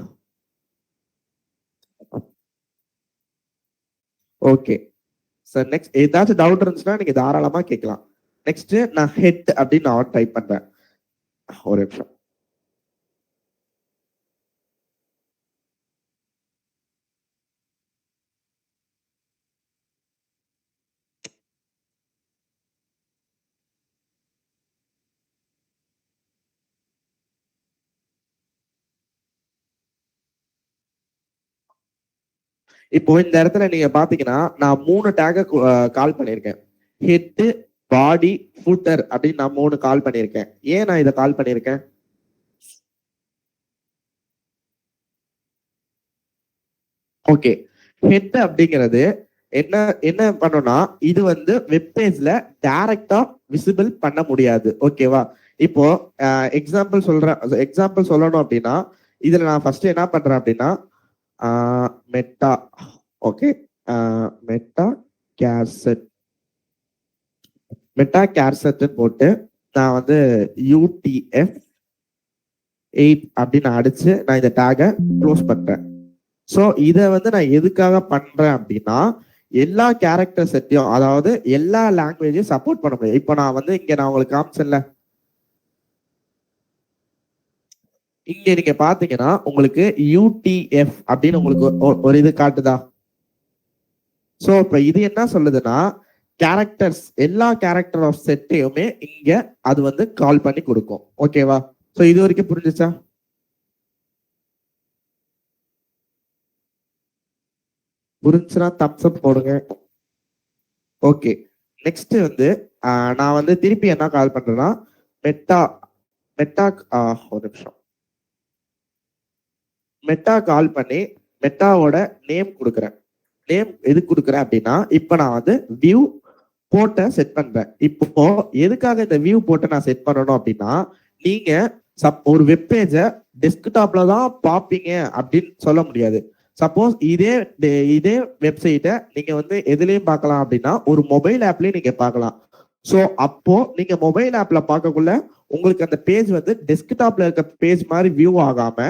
Okay sir. நெக்ஸ்ட் ஏதாச்சும் டவுட் இருந்துச்சுன்னா நீங்க தாராளமா கேட்கலாம். நெக்ஸ்ட் நான் ஹெட் அப்படின்னு நான் டைப் பண்றேன். ஒரு நிமிஷம். இப்போ இந்த இடத்துல நீங்க பாத்தீங்கன்னா நான் 3 டேக கால் பண்ணியிருக்கேன். ஹெட், பாடி, ஃபூட்டர் அப்படின்னு நான் 3 கால் பண்ணியிருக்கேன். ஏன் நான் இதை கால் பண்ணியிருக்கேன்? ஓகே, ஹெட் அப்படிங்கிறது என்ன என்ன பண்ணணும்னா, இது வந்து வெப் பேஜ்ல டைரக்டா விசிபிள் பண்ண முடியாது. ஓகேவா? இப்போ எக்ஸாம்பிள் சொல்லணும் அப்படின்னா இதுல நான் ஃபர்ஸ்ட் என்ன பண்றேன் அப்படின்னா மெட்டா ஓகே மெட்டா கேர்செட் போட்டு நான் வந்து UTF 8 அப்படின்னு அடிச்சு நான் இந்த டேகை க்ளோஸ் பண்றேன். ஸோ இதை வந்து நான் எதுக்காக பண்றேன் அப்படின்னா எல்லா கேரக்டர் செட்டையும், அதாவது எல்லா லாங்குவேஜையும் சப்போர்ட் பண்ண முடியும். இப்போ நான் வந்து இங்க நான் உங்களுக்கு காமிச்சேன்ல, இங்க நீங்க பாத்தீங்கன்னா உங்களுக்கு UTF அப்படின்னு உங்களுக்கு ஒரு இது காட்டுதா? சோ இப்ப இது என்ன சொல்லுதுன்னா கேரக்டர்ஸ், எல்லா கேரக்டர் ஆஃப் செட்டையுமே இங்க அது வந்து கால் பண்ணி கொடுக்கும். ஓகேவா? சோ இது வரைக்கும் புரிஞ்சுச்சா? புரிஞ்சுனா தம்ஸ் அப் போடுங்க. ஓகே, நெக்ஸ்ட் வந்து நான் வந்து திருப்பி என்ன கால் பண்றேன்னா மெட்டா ஒரு நிமிஷம், மெட்டா கால் பண்ணி மெட்டாவோட நேம் கொடுக்குறேன். நேம் எது கொடுக்குறேன் அப்படின்னா இப்போ நான் வந்து வியூ போர்ட்டை செட் பண்றேன். இப்போ எதுக்காக இந்த வியூ போர்ட்டை நான் செட் பண்ணணும் அப்படின்னா நீங்க ஒரு வெப்பேஜை டெஸ்க்டாப்ல தான் பார்ப்பீங்க அப்படின்னு சொல்ல முடியாது. சப்போஸ் இதே வெப்சைட்டை நீங்க வந்து எதுலயும் பார்க்கலாம் அப்படின்னா ஒரு மொபைல் ஆப்லயும் நீங்க பார்க்கலாம். ஸோ அப்போ நீங்க மொபைல் ஆப்ல பார்க்கக்குள்ள உங்களுக்கு அந்த பேஜ் வந்து டெஸ்க்டாப்ல இருக்க பேஜ் மாதிரி வியூ ஆகாம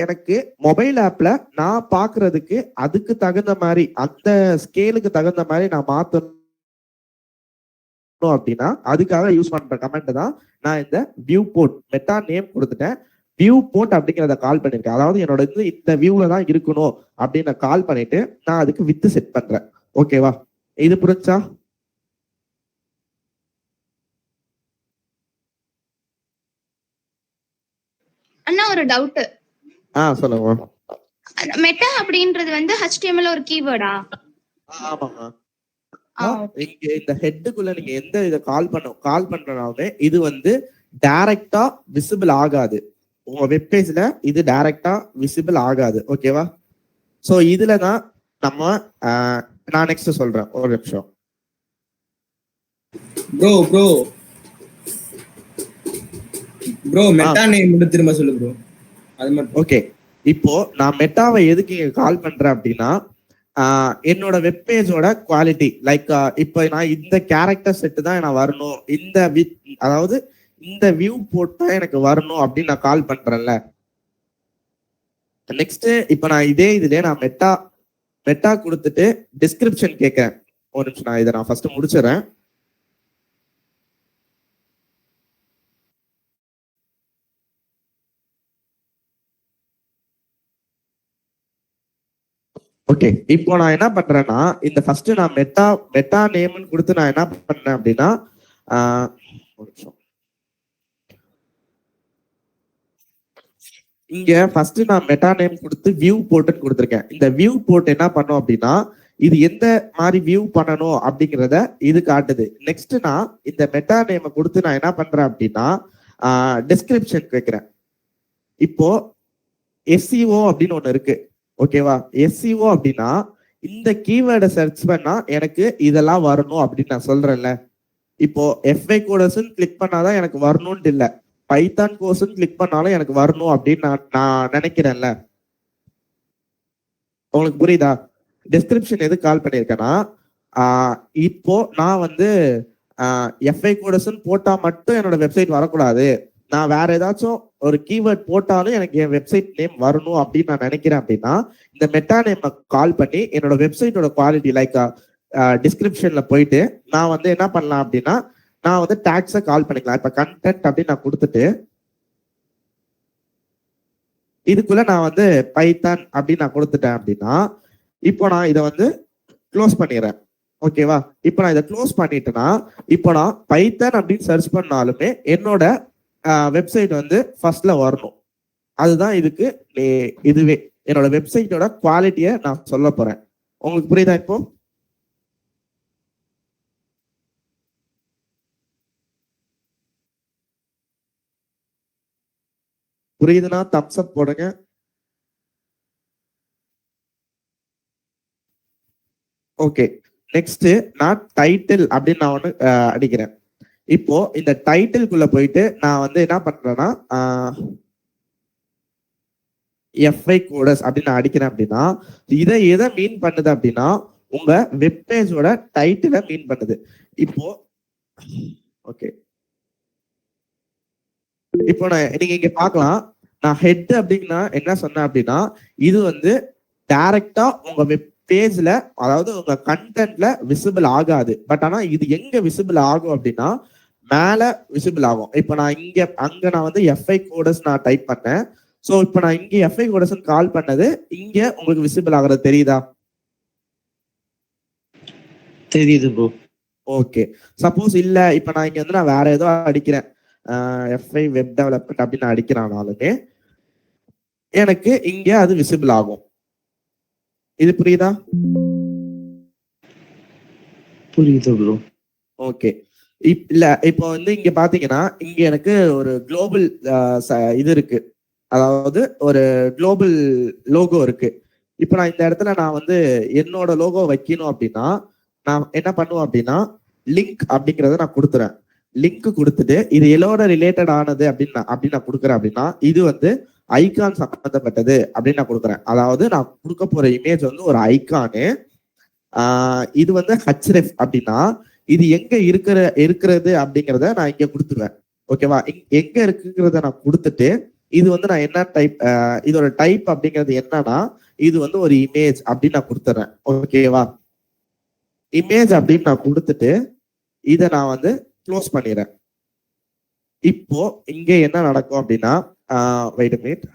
எனக்கு மொபைல் ஆப்ல நான் பாக்குறதுக்கு அதுக்கு தகுந்த மாதிரி அந்த ஸ்கேலுக்கு தகுந்த மாதிரி நான் மாத்தணும் அப்படின்னா அதுக்காக யூஸ் பண்ற கமெண்ட் தான் நான் இந்த வியூ போர்ட் மெட்டா நேம் கொடுத்துட்டேன். வியூ போர்ட் அப்படிங்கிறத கால் பண்ணிருக்கேன். அதாவது என்னோட இந்த வியூல தான் இருக்கணும் அப்படின்னு கால் பண்ணிட்டு நான் அதுக்கு வித்து செட் பண்றேன். ஓகேவா? இது புரிஞ்சா? அண்ணா ஒரு டவுட். சொல்லுங்க. மெட்டா அப்படின்றது வந்து HTML ஒரு கீவேர்டா? ஆமாங்க. இங்க இந்த ஹெட்டுக்குள்ள நீங்க எந்த இதை கால் பண்றனாலுமே இது வந்து டைரக்டா விசிபிள் ஆகாது. உங்க வெப்பேஜ்ல இது டைரக்டா விசிபிள் ஆகாது. ஓகேவா? சோ இதுலதான் நம்ம நான் நெக்ஸ்ட் சொல்றேன். ஒரு நிமிஷம் ப்ரோ மெட்டா நேம் மட்டும் திரும்ப சொல்லு ப்ரோ. அது மட்டும். ஓகே, இப்போ நான் மெட்டாவை எதுக்கு கால் பண்றேன் அப்படின்னா என்னோட வெப்பேஜோட குவாலிட்டி, லைக் இப்போ நான் இந்த கேரக்டர் செட்டு தான் நான் வரணும், அதாவது இந்த வியூ போட்டா எனக்கு வரணும் அப்படின்னு நான் கால் பண்றேன்ல. நெக்ஸ்ட் இப்போ நான் இதுலயே நான் மெட்டா கொடுத்துட்டு டிஸ்கிரிப்ஷன் கேட்கிறேன். ஒரு நிமிஷம், நான் இதை நான் ஃபர்ஸ்ட் முடிச்சிடறேன். ஓகே, இப்போ நான் என்ன பண்றேன்னா இந்த ஃபர்ஸ்ட் நான் மெட்டா நேம்னு கொடுத்து நான் என்ன பண்ணேன் அப்படின்னா இங்க ஃபர்ஸ்ட் நான் மெட்டா நேம் கொடுத்து வியூ போர்ட்னு கொடுத்துருக்கேன். இந்த வியூ போர்ட் என்ன பண்ணும் அப்படின்னா இது எந்த மாதிரி வியூ பண்ணணும் அப்படிங்கிறத இது காட்டுது. நெக்ஸ்ட் நான் இந்த மெட்டா நேமை கொடுத்து நான் என்ன பண்றேன் அப்படின்னா டிஸ்கிரிப்ஷன் கேட்கிறேன். இப்போ SEO அப்படின்னு ஒண்ணு இருக்கு. ஓகேவா? SEO அப்படின்னா இந்த கீவேர்டை சர்ச் பண்ணா எனக்கு இதெல்லாம் வரணும் அப்படின்னு நான் சொல்றேன்ல. இப்போ FY கோர்ஸ் கிளிக் பண்ணாதான் எனக்கு வரணும்னு இல்லை, பைத்தான் கோர்ஸ் கிளிக் பண்ணாலும் எனக்கு வரணும் அப்படின்னு நான் நினைக்கிறேன்ல. உங்களுக்கு புரியுதா? டிஸ்கிரிப்ஷன் எது கால் பண்ணியிருக்கேன்னா இப்போ நான் வந்து FY கோர்ஸ் போட்டா மட்டும் என்னோட வெப்சைட் வரக்கூடாது, நான் வேற ஏதாச்சும் ஒரு கீவேர்ட் போட்டாலும் எனக்கு என் வெப்சைட் நேம் வரணும் அப்படின்னு நான் நினைக்கிறேன் அப்படின்னா இந்த மெட்டா நேம் கால் பண்ணி என்னோட வெப்சைட்டோட குவாலிட்டி, லைக் டிஸ்கிரிப்ஷன்ல போயிட்டு நான் வந்து என்ன பண்ணலாம் அப்படின்னா நான் வந்து டேக்ஸை கால் பண்ணிக்கலாம். இப்ப கண்டென்ட் அப்படின்னு நான் கொடுத்துட்டு இதுக்குள்ள நான் வந்து பைத்தான் அப்படின்னு நான் கொடுத்துட்டேன் அப்படின்னா இப்போ நான் இதை வந்து க்ளோஸ் பண்ணிடுறேன். ஓகேவா? இப்போ நான் இதை க்ளோஸ் பண்ணிட்டேன்னா இப்போ நான் பைத்தான் அப்படின்னு சர்ச் பண்ணாலுமே என்னோட வெப்சைட் வந்து ஃபர்ஸ்ட்ல வரணும். அதுதான் இதுக்கு இதுவே என்னோட வெப்சைட்டோட குவாலிட்டியை நான் சொல்ல போறேன். உங்களுக்கு புரியுதா? இப்போ புரியுதுன்னா தம்ஸ் அப் போடுங்க. ஓகே, நெக்ஸ்ட் நான் டைட்டில் அப்படின்னு நான் ஒன்று அடிக்கிறேன். இப்போ இந்த டைட்டில்குள்ள போயிட்டு நான் வந்து என்ன பண்றேன்னா எஃப்ஐ கோடஸ் அப்படின்னு நான் அடிக்கிறேன் அப்படின்னா இதை எதை மீன் பண்ணுது அப்படின்னா உங்க வெப்பேஜோட டைட்டிலை மீன் பண்ணுது. இப்போ ஓகே, இப்போ நீங்க இங்க பார்க்கலாம், நான் ஹெட் அப்படின்னா என்ன சொன்னேன் அப்படின்னா இது வந்து டைரக்டா உங்க வெப் பேஜ்ல, அதாவது உங்க கண்டென்ட்ல விசிபிள் ஆகாது. பட் ஆனா இது எங்க விசிபிள் ஆகும் அப்படின்னா மேல விசிபிள் ஆகும். இப்போ நான் அங்க நான் வந்து எஃப்ஐ கோடஸ் நான் டைப் பண்ணேன். ஸோ இப்போ நான் இங்க எஃப்ஐ கோடஸ் கால் பண்ணது இங்க உங்களுக்கு விசிபிள் ஆகுறது தெரியுதா? தெரியுது ப்ரோ. ஓகே, சப்போஸ் இல்ல இப்ப நான் இங்க வந்து நான் வேற ஏதோ அடிக்கிறேன், எஃப்ஐ வெப் டெவலப்மெண்ட் அப்படின்னு நான் அடிக்கிறானாலுமே எனக்கு இங்க அது விசிபிள் ஆகும். இது புரியுதா? புரியுது ப்ரோ. ஓகே, இல்ல இப்போ வந்து இங்க பாத்தீங்கன்னா இங்க எனக்கு ஒரு குளோபல் இது இருக்கு, அதாவது ஒரு குளோபல் லோகோ இருக்கு. இப்போ நான் இந்த இடத்துல நான் வந்து என்னோட லோகோ வைக்கணும் அப்படின்னா நான் என்ன பண்ணுவேன் அப்படின்னா லிங்க் அப்படிங்கறத நான் கொடுத்துறேன். லிங்க் கொடுத்துட்டு இது எல்லோட ரிலேட்டட் ஆனது அப்படின்னு நான் கொடுக்குறேன் அப்படின்னா இது வந்து ஐகான் சம்பந்தப்பட்டது அப்படின்னு நான் கொடுக்குறேன். அதாவது நான் கொடுக்க போற இமேஜ் வந்து ஒரு ஐகானு, இது வந்து ஹச்ரெஃப் அப்படின்னா இது எங்க இருக்கிறது அப்படிங்கிறத நான் இங்க கொடுத்துருவேன். ஓகேவா? எங்க இருக்குங்கிறத நான் கொடுத்துட்டு இது வந்து நான் என்ன டைப், இதோட டைப் அப்படிங்கிறது என்னன்னா இது வந்து ஒரு இமேஜ் அப்படின்னு நான் கொடுத்துறேன். ஓகேவா? இமேஜ் அப்படின்னு நான் கொடுத்துட்டு இதை நான் வந்து க்ளோஸ் பண்ணிடுறேன். இப்போ இங்க என்ன நடக்கும் அப்படின்னா வெயிட் a minute.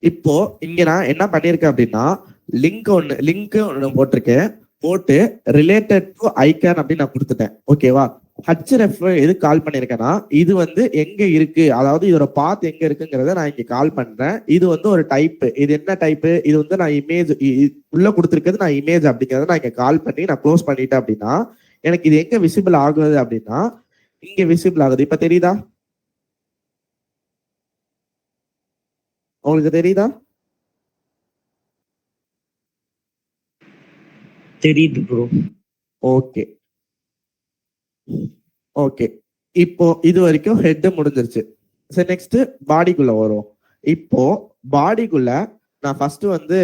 இப்போ இங்க நான் என்ன பண்ணிருக்கேன் அப்படின்னா லிங்க் ஒன்னு போட்டிருக்கேன், போட்டு ரிலேட்டட் டு ஐகான் அப்படின்னு நான் கொடுத்துட்டேன். ஓகேவா? ஹச்ரெஃப் எது கால் பண்ணிருக்கேன்னா இது வந்து எங்க இருக்கு, அதாவது இதோட பாத் எங்க இருக்குங்கிறத நான் இங்க கால் பண்றேன். இது வந்து ஒரு டைப், இது என்ன டைப், இது வந்து நான் இமேஜ் உள்ள கொடுத்துருக்கிறது நான் இமேஜ் அப்படிங்கிறத நான் இங்க கால் பண்ணி நான் க்ளோஸ் பண்ணிட்டேன் அப்படின்னா எனக்கு இது எங்க விசிபிள் ஆகுது அப்படின்னா இங்க விசிபிள் ஆகுது. இப்ப தெரியுதா? உங்களுக்கு தெரியுதா? தெரியுது ப்ரோ. ஓகே ஓகே, இப்போ இது வரைக்கும் ஹெட் முடிஞ்சிருச்சு. சரி, நெக்ஸ்ட் பாடிக்குள்ள வரும். இப்போ பாடிக்குள்ள நான் ஃபர்ஸ்ட் வந்து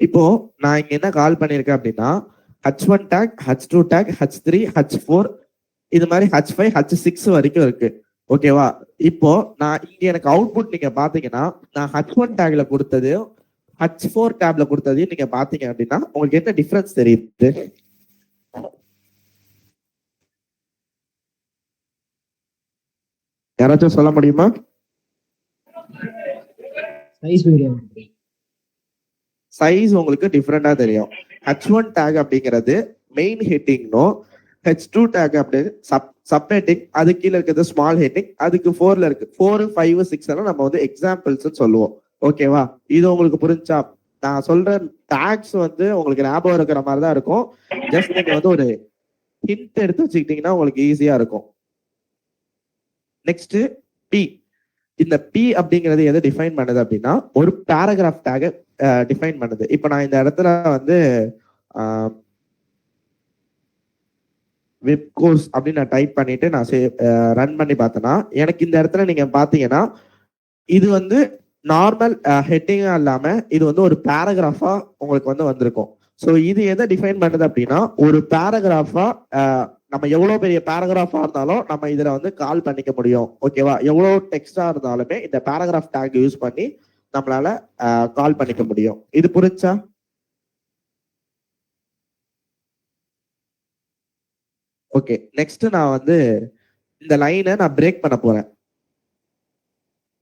இப்போ நான் இங்க என்ன கால் பண்ணிருக்கேன் அப்படின்னா H1 take, H2 take, H3, H4 இது மாதிரி H5, H6 வரைக்கும் இருக்கு. ஓகேவா? இப்போ நான் இங்க எனக்கு அவுட்புட் நீங்க பாத்தீங்கன்னா நான் H1 டேக்ல கொடுத்தது H4 டேப்ல கொடுத்ததையும் நீங்க பாத்தீங்க அப்படின்னா உங்களுக்கு என்ன டிஃபரன்ஸ் தெரியுது? யாராச்சும் சொல்ல முடியுமா? சைஸ் உங்களுக்கு டிஃப்ரெண்டா தெரியும். H1 டேக் அப்படிங்கிறது மெயின் ஹெட்டிங்னும் H2 டேக் அப்படி சப் ஹெட்டிங், அது கீழே இருக்கிறது ஸ்மால் ஹெட்டிங், அதுக்கு 4ல இருக்கு. 4, 5, 6 எல்லாம் நம்ம வந்து எக்ஸாம்பிள்ஸ் சொல்லுவோம். ஓகேவா? இது உங்களுக்கு புரிஞ்சா? நான் சொல்ற டேக்ஸ் வந்து உங்களுக்கு ஞாபகம் இருக்கிற மாதிரி தான் இருக்கும். ஜஸ்ட் நீங்க வந்து ஒரு ஹிண்ட் எடுத்து வச்சுக்கிட்டீங்கன்னா உங்களுக்கு ஈஸியா இருக்கும். Next B. இந்த பி அப்படிங்கிறது எதை டிஃபைன் பண்ணுது அப்படின்னா ஒரு பேராகிராஃப் டேக டிஃபைன் பண்ணுது. இப்போ நான் இந்த இடத்துல வந்து வெப் கோர்ஸ் அப்படின்னு நான் டைப் பண்ணிட்டு நான் ரன் பண்ணி பார்த்தேன்னா எனக்கு இந்த இடத்துல நீங்க பாத்தீங்கன்னா இது வந்து நார்மல் ஹெட்டிங்கா இல்லாம இது வந்து ஒரு பேராகிராஃபா உங்களுக்கு வந்து வந்திருக்கும். ஸோ இது எதை டிஃபைன் பண்ணுது அப்படின்னா ஒரு பேராகிராஃபா நம்ம எவ்வளவு பெரிய பேராகிராஃபா இருந்தாலும் நம்ம இதுல வந்து கால் பண்ணிக்க முடியும். ஓகேவா? எவ்வளவு டெக்ஸ்டா இருந்தாலுமே இந்த பேராகிராஃப் டேக் யூஸ் பண்ணி நம்மளால கால் பண்ணிக்க முடியும். இது புரிஞ்சா? ஓகே, நெக்ஸ்ட் நான் வந்து இந்த லைனை நான் பிரேக் பண்ண போறேன்.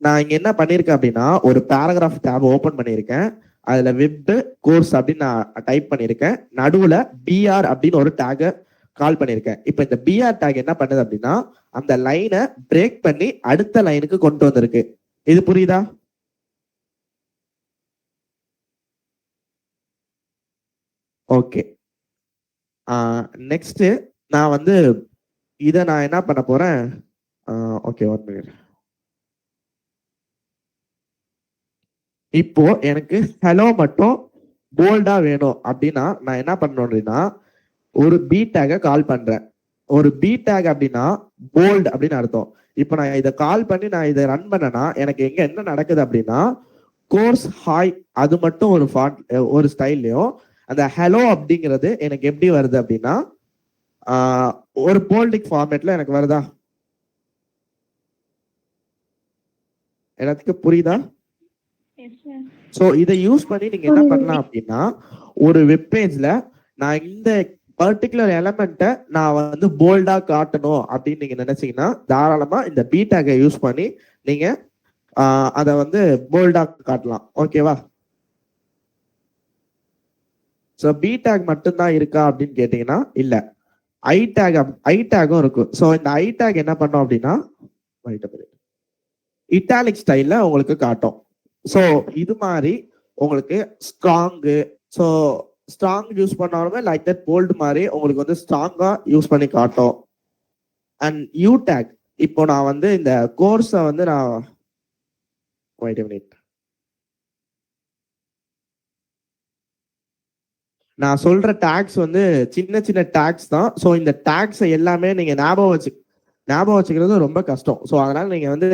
நான் இங்க என்ன பண்ணிருக்கேன் அப்படின்னா ஒரு பேராகிராஃப் டேப் ஓபன் பண்ணியிருக்கேன். அதுல வெப் கோர்ஸ் அப்படின்னு நான் டைப் பண்ணியிருக்கேன். நடுவுல பிஆர் அப்படின்னு ஒரு டேக கால் பண்ணியிருக்கேன். இப்போ இந்த பிஆர் டேக் என்ன பண்ணுது அப்படின்னா அந்த லைனை பிரேக் பண்ணி அடுத்த லைனுக்கு கொண்டு வந்திருக்கு. இது புரியுதா? ஓகே, நெக்ஸ்ட் நான் வந்து இதை நான் என்ன பண்ண போறேன். Okay, 1 minute. இப்போ எனக்கு ஹலோ மட்டும் போல்டா வேணும் அப்படின்னா நான் என்ன பண்ணணும் அப்படின்னா ஒரு பி டேக கால் பண்றேன். ஒரு பி டேக் அப்படின்னா போல்ட் அப்படின்னு அர்த்தம். இப்போ நான் இதை கால் பண்ணி நான் இதை ரன் பண்ணேன்னா எனக்கு எங்க என்ன நடக்குது அப்படின்னா கோர்ஸ் ஹாய் அது மட்டும் ஒரு ஃபாண்ட் ஒரு ஸ்டைல்லையும் அந்த ஹலோ அப்படிங்கிறது எனக்கு எப்படி வருது அப்படின்னா ஒரு போல்டிக் ஃபார்மேட்ல எனக்கு வருதா? எல்லாத்துக்கும் புரியுதா? சோ இதை யூஸ் பண்ணி நீங்க என்ன பண்ணலாம் அப்படின்னா ஒரு வெப்பேஜ்ல நான் இந்த பர்டிகுலர் எலமெண்ட்டை நான் வந்து போல்டா காட்டணும் அப்படின்னு நீங்க நினைச்சீங்கன்னா தாராளமா இந்த பி டேகை யூஸ் பண்ணி நீங்க அதை வந்து போல்டா காட்டலாம். ஓகேவா? ஸோ பி டேக் மட்டும்தான் இருக்கா அப்படின்னு கேட்டீங்கன்னா இல்ல, ஐ டேகும் இருக்கு. ஸோ இந்த ஐ டேக் என்ன பண்ணோம் அப்படின்னா இட்டாலிக் ஸ்டைல்ல உங்களுக்கு காட்டும். ஸோ இது மாதிரி உங்களுக்கு ஸ்ட்ராங்கு, ஸோ ஸ்ட்ராங் யூஸ் பண்ணாலுமே லைக் தட் போல்டு மாதிரி உங்களுக்கு வந்து ஸ்ட்ராங்கா யூஸ் பண்ணி காட்டும். அண்ட் யூ டேக் இப்போ நான் வந்து இந்த கோர்ஸை வந்து நான் சொல்ற டேக்ஸ் வந்து சின்ன சின்ன டேக்ஸ் தான். ஸோ இந்த டேக்ஸை எல்லாமே நீங்க ஞாபகம் வச்சுக்கிறது ரொம்ப கஷ்டம். ஸோ அதனால நீங்க வந்து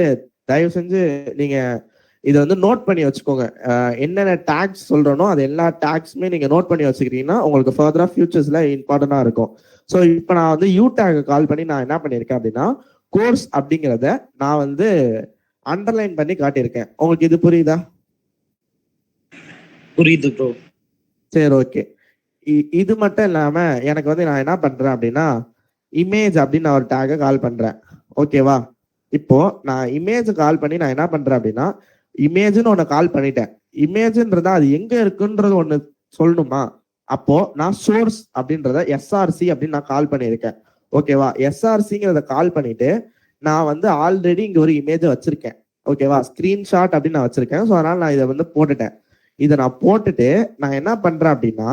தயவு செஞ்சு நீங்க இதை வந்து நோட் பண்ணி வச்சுக்கோங்க. என்னென்ன டேக்ஸ் சொல்றனோ அது எல்லா டேக்ஸுமே நீங்க நோட் பண்ணி வச்சுக்கிட்டீங்கன்னா உங்களுக்கு ஃபர்தரா ஃபியூச்சர்ஸ்ல இம்பார்ட்டண்டா இருக்கும். ஸோ இப்போ நான் வந்து யூ டேக் கால் பண்ணி நான் என்ன பண்ணியிருக்கேன் அப்படின்னா கோர்ஸ் அப்படிங்கிறத நான் வந்து அண்டர்லைன் பண்ணி காட்டியிருக்கேன். உங்களுக்கு இது புரியுதா? புரியுது ப்ரோ. சரி, ஓகே. இது மட்டும் இல்லாம எனக்கு வந்து நான் என்ன பண்றேன் அப்படின்னா இமேஜ் அப்படின்னு நான் ஒரு டேக கால் பண்றேன். ஓகேவா? இப்போ நான் இமேஜ் கால் பண்ணி நான் என்ன பண்றேன் அப்படின்னா இமேஜ்னு ஒன்னு கால் பண்ணிட்டேன். இமேஜ்ன்றதா அது எங்க இருக்குன்றது ஒண்ணு சொல்லணுமா? அப்போ நான் சோர்ஸ் அப்படின்றத எஸ்ஆர்சி அப்படின்னு நான் கால் பண்ணியிருக்கேன். ஓகேவா? எஸ்ஆர்சிங்கிறத கால் பண்ணிட்டு நான் வந்து ஆல்ரெடி இங்க ஒரு இமேஜை வச்சிருக்கேன். ஓகேவா? ஸ்கிரீன்ஷாட் அப்படின்னு நான் வச்சிருக்கேன். ஸோ அதனால நான் இதை வந்து போட்டுட்டேன். இதை நான் போட்டுட்டு நான் என்ன பண்றேன் அப்படின்னா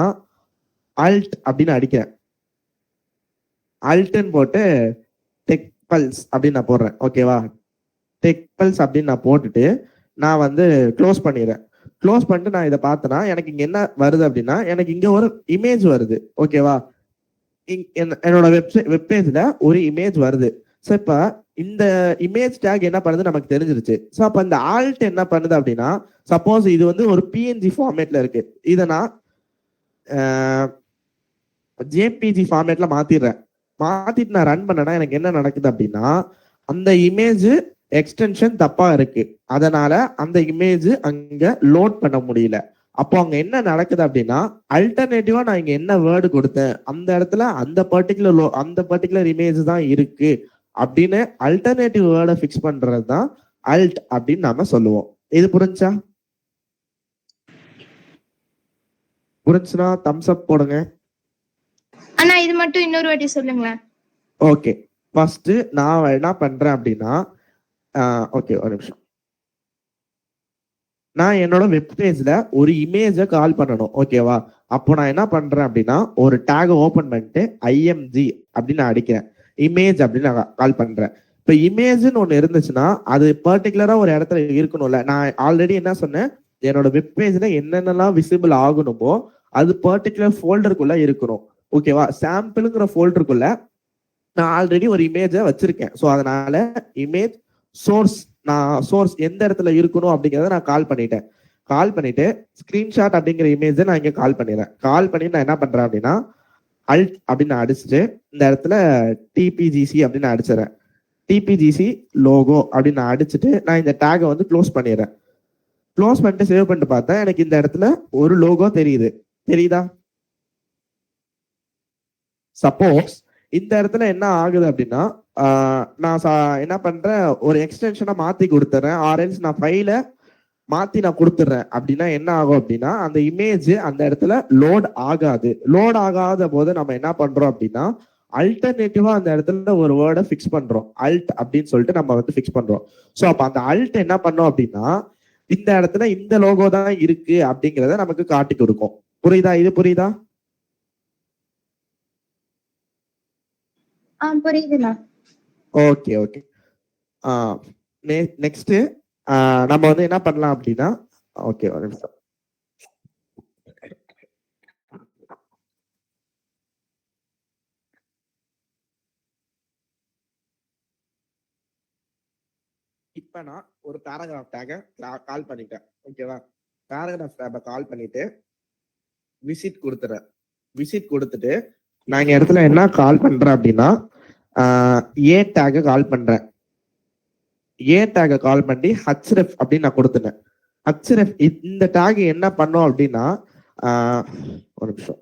அல்ட் அப்படின்னு அடிக்கிறேன். அல்ட்ன்னு போட்டு டெக் பல்ஸ் அப்படின்னு நான் போடுறேன். ஓகேவா? டெக் பல்ஸ் அப்படின்னு நான் போட்டுட்டு நான் வந்து க்ளோஸ் பண்ணிடுறேன். க்ளோஸ் பண்ணிட்டு நான் இதை பார்த்தேன்னா எனக்கு இங்க என்ன வருது அப்படின்னா எனக்கு இங்க ஒரு இமேஜ் வருது. ஓகேவா? என்னோட வெப்பேஜ்ல ஒரு இமேஜ் வருது. ஸோ இப்ப இந்த இமேஜ் டேக் என்ன பண்ணுது நமக்கு தெரிஞ்சிருச்சு. ஸோ அப்ப இந்த ஆல்ட் என்ன பண்ணுது அப்படின்னா சப்போஸ் இது வந்து ஒரு பிஎன்ஜி ஃபார்மேட்ல இருக்கு, இதை நான் ஜேபிஜி ஃபார்மேட்ல மாத்திட்டு நான் ரன் பண்ணேன்னா எனக்கு என்ன நடக்குது அப்படின்னா அந்த இமேஜ் எக்ஸ்டென்ஷன் தப்பா இருக்கு. அதனால அந்த இமேஜ் அங்க லோட் பண்ண முடியல. அப்போ அங்க என்ன நடக்குது அப்படின்னா அல்டர்னேட்டிவா நான் இங்க என்ன வேர்டு கொடுத்தேன் அந்த இடத்துல அந்த பர்டிகுலர் இமேஜ் தான் இருக்கு அப்படின்னு அல்டர்னேட்டிவ் வேர்டை ஃபிக்ஸ் பண்றது தான் அல்ட் அப்படின்னு நாம சொல்லுவோம். இது புரிஞ்சா? புரிஞ்சுனா தம்ஸ் அப் போடுங்க. அண்ணா இது மட்டும் இன்னொரு வாட்டி சொல்லுங்களேன். ஓகே, ஃபர்ஸ்ட் நான் என்ன பண்றேன் அப்படின்னா ஓகே ஒரு நிமிஷம். நான் என்னோட வெப்பேஜ்ல ஒரு இமேஜை கால் பண்ணணும். ஓகேவா? அப்போ நான் என்ன பண்றேன் அப்படின்னா ஒரு டேக் ஓபன் பண்ணிட்டு ஐஎம்ஜி அப்படின்னு நான் அடிக்கிறேன். இமேஜ் அப்படின்னு நான் கால் பண்றேன். இப்போ இமேஜ்னு ஒன்று இருந்துச்சுன்னா அது பர்டிகுலரா ஒரு இடத்துல இருக்கணும்ல. நான் ஆல்ரெடி என்ன சொன்னேன், என்னோட வெப்பேஜ்ல என்னென்னலாம் விசிபிள் ஆகணுமோ அது பர்டிகுலர் ஃபோல்டருக்குள்ள இருக்கணும். ஓகேவா? சாம்பிளுங்கிற ஃபோல்டருக்குள்ள நான் ஆல்ரெடி ஒரு இமேஜை வச்சிருக்கேன். ஸோ அதனால இமேஜ் சோர்ஸ், நான் சோர்ஸ் எந்த இடத்துல இருக்கணும் அப்படிங்கிறத நான் கால் பண்ணிட்டு ஸ்கிரீன்ஷாட் அப்படிங்கிற இமேஜை நான் இங்க கால் பண்ணிடுறேன். கால் பண்ணி நான் என்ன பண்றேன் அப்படின்னா அல்ட் அப்படின்னு நான் அடிச்சுட்டு இந்த இடத்துல டிபிஜிசி அப்படின்னு நான் அடிச்சிடறேன். டிபிஜிசி லோகோ அப்படின்னு நான் அடிச்சுட்டு நான் இந்த டேகை வந்து க்ளோஸ் பண்ணிடுறேன். க்ளோஸ் பண்ணிட்டு சேவ் பண்ணிட்டு பார்த்தா எனக்கு இந்த இடத்துல ஒரு லோகோ தெரியுதா? சப்போஸ் இந்த இடத்துல என்ன ஆகுது அப்படின்னா நான் என்ன பண்றேன், ஒரு எக்ஸ்டென்ஷனை மாத்தி கொடுத்துறேன், ஆர்எல்ஸ் நான் ஃபைலை மாத்தி நான் கொடுத்துட்றேன். அப்படின்னா என்ன ஆகும் அப்படின்னா அந்த இமேஜ் அந்த இடத்துல லோட் ஆகாத போது நம்ம என்ன பண்றோம் அப்படின்னா அல்டர்னேட்டிவா அந்த இடத்துல ஒரு வேர்டை ஃபிக்ஸ் பண்றோம். அல்ட் அப்படின்னு சொல்லிட்டு நம்ம வந்து ஃபிக்ஸ் பண்றோம். ஸோ அப்ப அந்த அல்ட் என்ன பண்ணோம் அப்படின்னா இந்த இடத்துல இந்த லோகோ தான் இருக்கு அப்படிங்கிறத நமக்கு காட்டி கொடுக்கும். புரியுதா? புரியுதுண்ணா. ஓகே. நெக்ஸ்ட் நம்ம வந்து என்ன பண்ணலாம் அப்படின்னா, ஓகே ஒரு நிமிஷம். இப்ப நான் ஒரு பேராகிராஃப் டேக கால் பண்ணிட்டேன். ஓகேவா? பேராகிராஃப் டேபை கால் பண்ணிட்டு விசிட் கொடுத்துட்டு நான் இங்க இடத்துல என்ன கால் பண்றேன் அப்படின்னா ஏ டேக கால் பண்றேன். ஏ டேக கால் பண்ணி ஹச்ரெஃப் அப்படின்னு நான் கொடுத்துட்டேன். ஹச்ரெஃப் இந்த டேக் என்ன பண்ணோம் அப்படின்னா ஒரு நிமிஷம்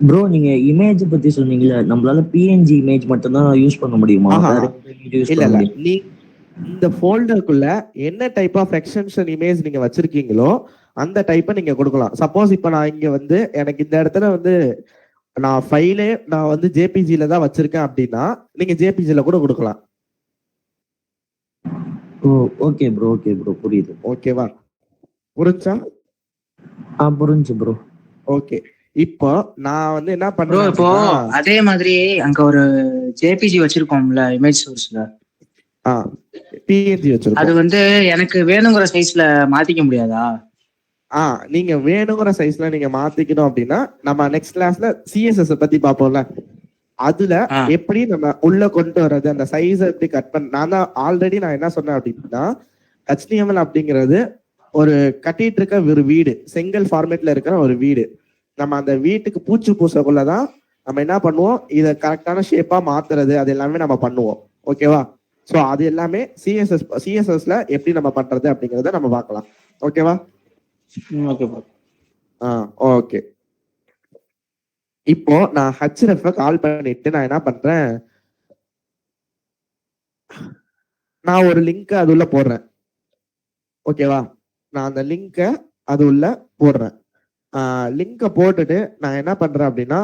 ப்ரோ, நீங்க இமேஜ் பத்தி சொன்னீங்கல்ல, நம்மளால பிஎன்ஜி இமேஜ் மட்டும் தான் யூஸ் பண்ண முடியுமா? இல்ல நீ இந்த ஃபோல்டருக்குள்ள என்ன டைப் ஆஃப் எக்ஸ்டென்ஷன் இமேஜ் நீங்க வச்சிருக்கீங்களோ அந்த டைப்பை நீங்க கொடுக்கலாம். சப்போஸ் இப்ப நான் இங்க வந்து எனக்கு இந்த இடத்துல வந்து நான் ஃபைலே நான் வந்து ஜேபிஜில தான் வச்சிருக்கேன் அப்படின்னா நீங்க ஜேபிஜில கூட கொடுக்கலாம். ஓகே ப்ரோ புரியுது. ஓகேவா? புரிஞ்சா? புரிஞ்சு ப்ரோ. ஓகே. இப்போ நான் வந்து என்ன பண்றேன், இப்போ அதே மாதிரி அங்க ஒரு ஜேபிஜி வச்சிருக்கோம்ல இமேஜ் சோர்ஸ்ல, பிஎன்ஜி வச்சிருக்கோம். அது வந்து எனக்கு வேணுங்கிற சைஸ்ல மாத்திக்க முடியாதா? நீங்க வேணுங்கிற சைஸ்ல நீங்க மாத்திக்கணும் அப்படின்னா நம்ம நெக்ஸ்ட் கிளாஸ்ல சிஎஸ்எஸ் பத்தி பார்ப்போம்ல, அதுல எப்படி நம்ம உள்ள கொண்டு வர்றது, அந்த சைஸை எப்படி கட் பண்ண. நான் என்ன சொன்னேன் அப்படின்னா HTML அப்படிங்கிறது ஒரு கட்டிட்டு இருக்க ஒரு வீடு, செங்கல் ஃபார்மேட்ல இருக்கிற ஒரு வீடு. நம்ம அந்த வீட்டுக்கு பூச்சி பூசக்குள்ளதான் நம்ம என்ன பண்ணுவோம், இதை கரெக்டான ஷேப்பா மாத்துறது, அது எல்லாமே நம்ம பண்ணுவோம். ஓகேவா? ஸோ அது எல்லாமே சிஎஸ்எஸ்ல எப்படி நம்ம பண்றது அப்படிங்கறத நம்ம பார்க்கலாம். ஓகேவா? ஓகே. இப்போ நான் ஹச்ரெஃப் கால் பண்ணிட்டு நான் என்ன பண்றேன், நான் ஒரு லிங்க் அது உள்ள போடுறேன். ஓகேவா? நான் அந்த லிங்க அது உள்ள போடுறேன். லிங்க போட்டுட்டு நான் என்ன பண்றேன் அப்படின்னா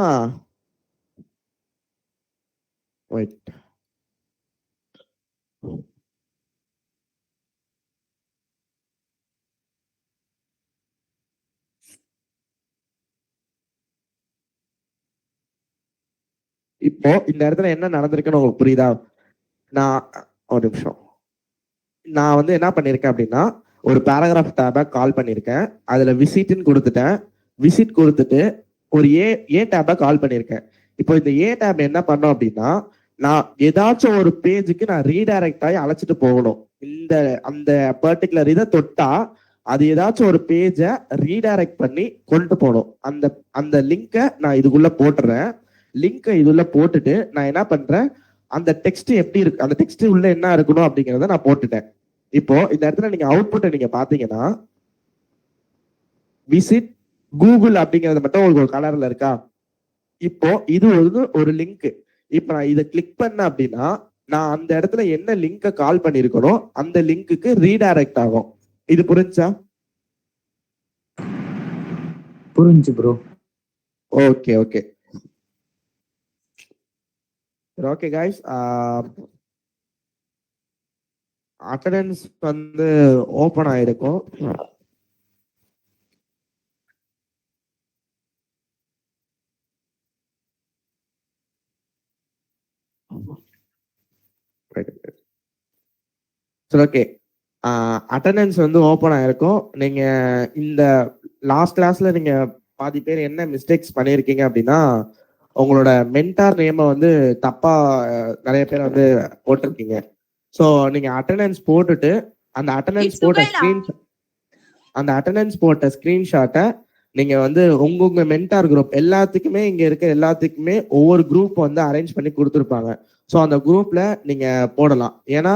இப்போ இந்த இடத்துல என்ன நடந்திருக்குன்னு உங்களுக்கு புரியுதா? நான் ஒரு நிமிஷம், நான் வந்து என்ன பண்ணிருக்கேன் அப்படின்னா ஒரு பேராகிராஃப் டேபை கால் பண்ணிருக்கேன். அதுல விசிட்னு கொடுத்துட்டேன். விசிட் கொடுத்துட்டு ஒரு ஏ டேபை கால் பண்ணிருக்கேன். இப்போ இந்த ஏ டேப் என்ன பண்ணோம் அப்படின்னா நான் ஏதாச்சும் ஒரு பேஜுக்கு நான் ரீடைரக்ட் ஆகி அழைச்சிட்டு போகணும். அந்த பர்டிகுலர் இதை தொட்டா அது ஏதாச்சும் ஒரு பேஜை ரீடைரக்ட் பண்ணி கொண்டு போகணும். அந்த லிங்கை நான் இதுக்குள்ள போட்டுறேன். லிங்கை இதுல போட்டுட்டு நான் என்ன பண்றேன், அந்த டெக்ஸ்ட் எப்படி இருக்கு, அந்த டெக்ஸ்ட் உள்ள என்ன இருக்கணும் அப்படிங்கிறத நான் போட்டுட்டேன். இப்போ இந்த இடத்துல நீங்க அவுட்புட்டை நீங்க பாத்தீங்கன்னா விசிட் கூகுள் அப்படிங்கறது மட்டும் உங்களுக்கு ஒரு கலர்ல இருக்கா. இப்போ இது ஒரு லிங்க். இப்ப நான் இதை கிளிக் பண்ண அப்படின்னா நான் அந்த இடத்துல என்ன லிங்கை கால் பண்ணிருக்கணும் அந்த லிங்க்குக்கு ரீடைரக்ட் ஆகும். இது புரிஞ்சா? புரிஞ்சு bro. Okay. Okay guys, attendance வந்து ஓபன் ஆயிருக்கும். சரி, ஓகே. அட்டெண்டன்ஸ் வந்து ஓபன் ஆயிருக்கும். நீங்க இந்த லாஸ்ட் கிளாஸ்ல நீங்க பாதி பேர் என்ன மிஸ்டேக்ஸ் பண்ணியிருக்கீங்க அப்படின்னா, உங்களோட மென்டார் நேமை வந்து தப்பா நிறைய பேர் வந்து போட்டிருக்கீங்க. ஸோ நீங்க அட்டெண்டன்ஸ் போட்டுட்டு அந்த அட்டெண்டன்ஸ் போட்ட ஸ்கிரீன்ஷாட்டை நீங்க வந்து உங்க மென்டார் குரூப் எல்லாத்துக்குமே, இங்க இருக்க எல்லாத்துக்குமே ஒவ்வொரு குரூப் வந்து அரேஞ்ச் பண்ணி கொடுத்துருப்பாங்க. ஸோ அந்த குரூப்ல நீங்க போடலாம். ஏன்னா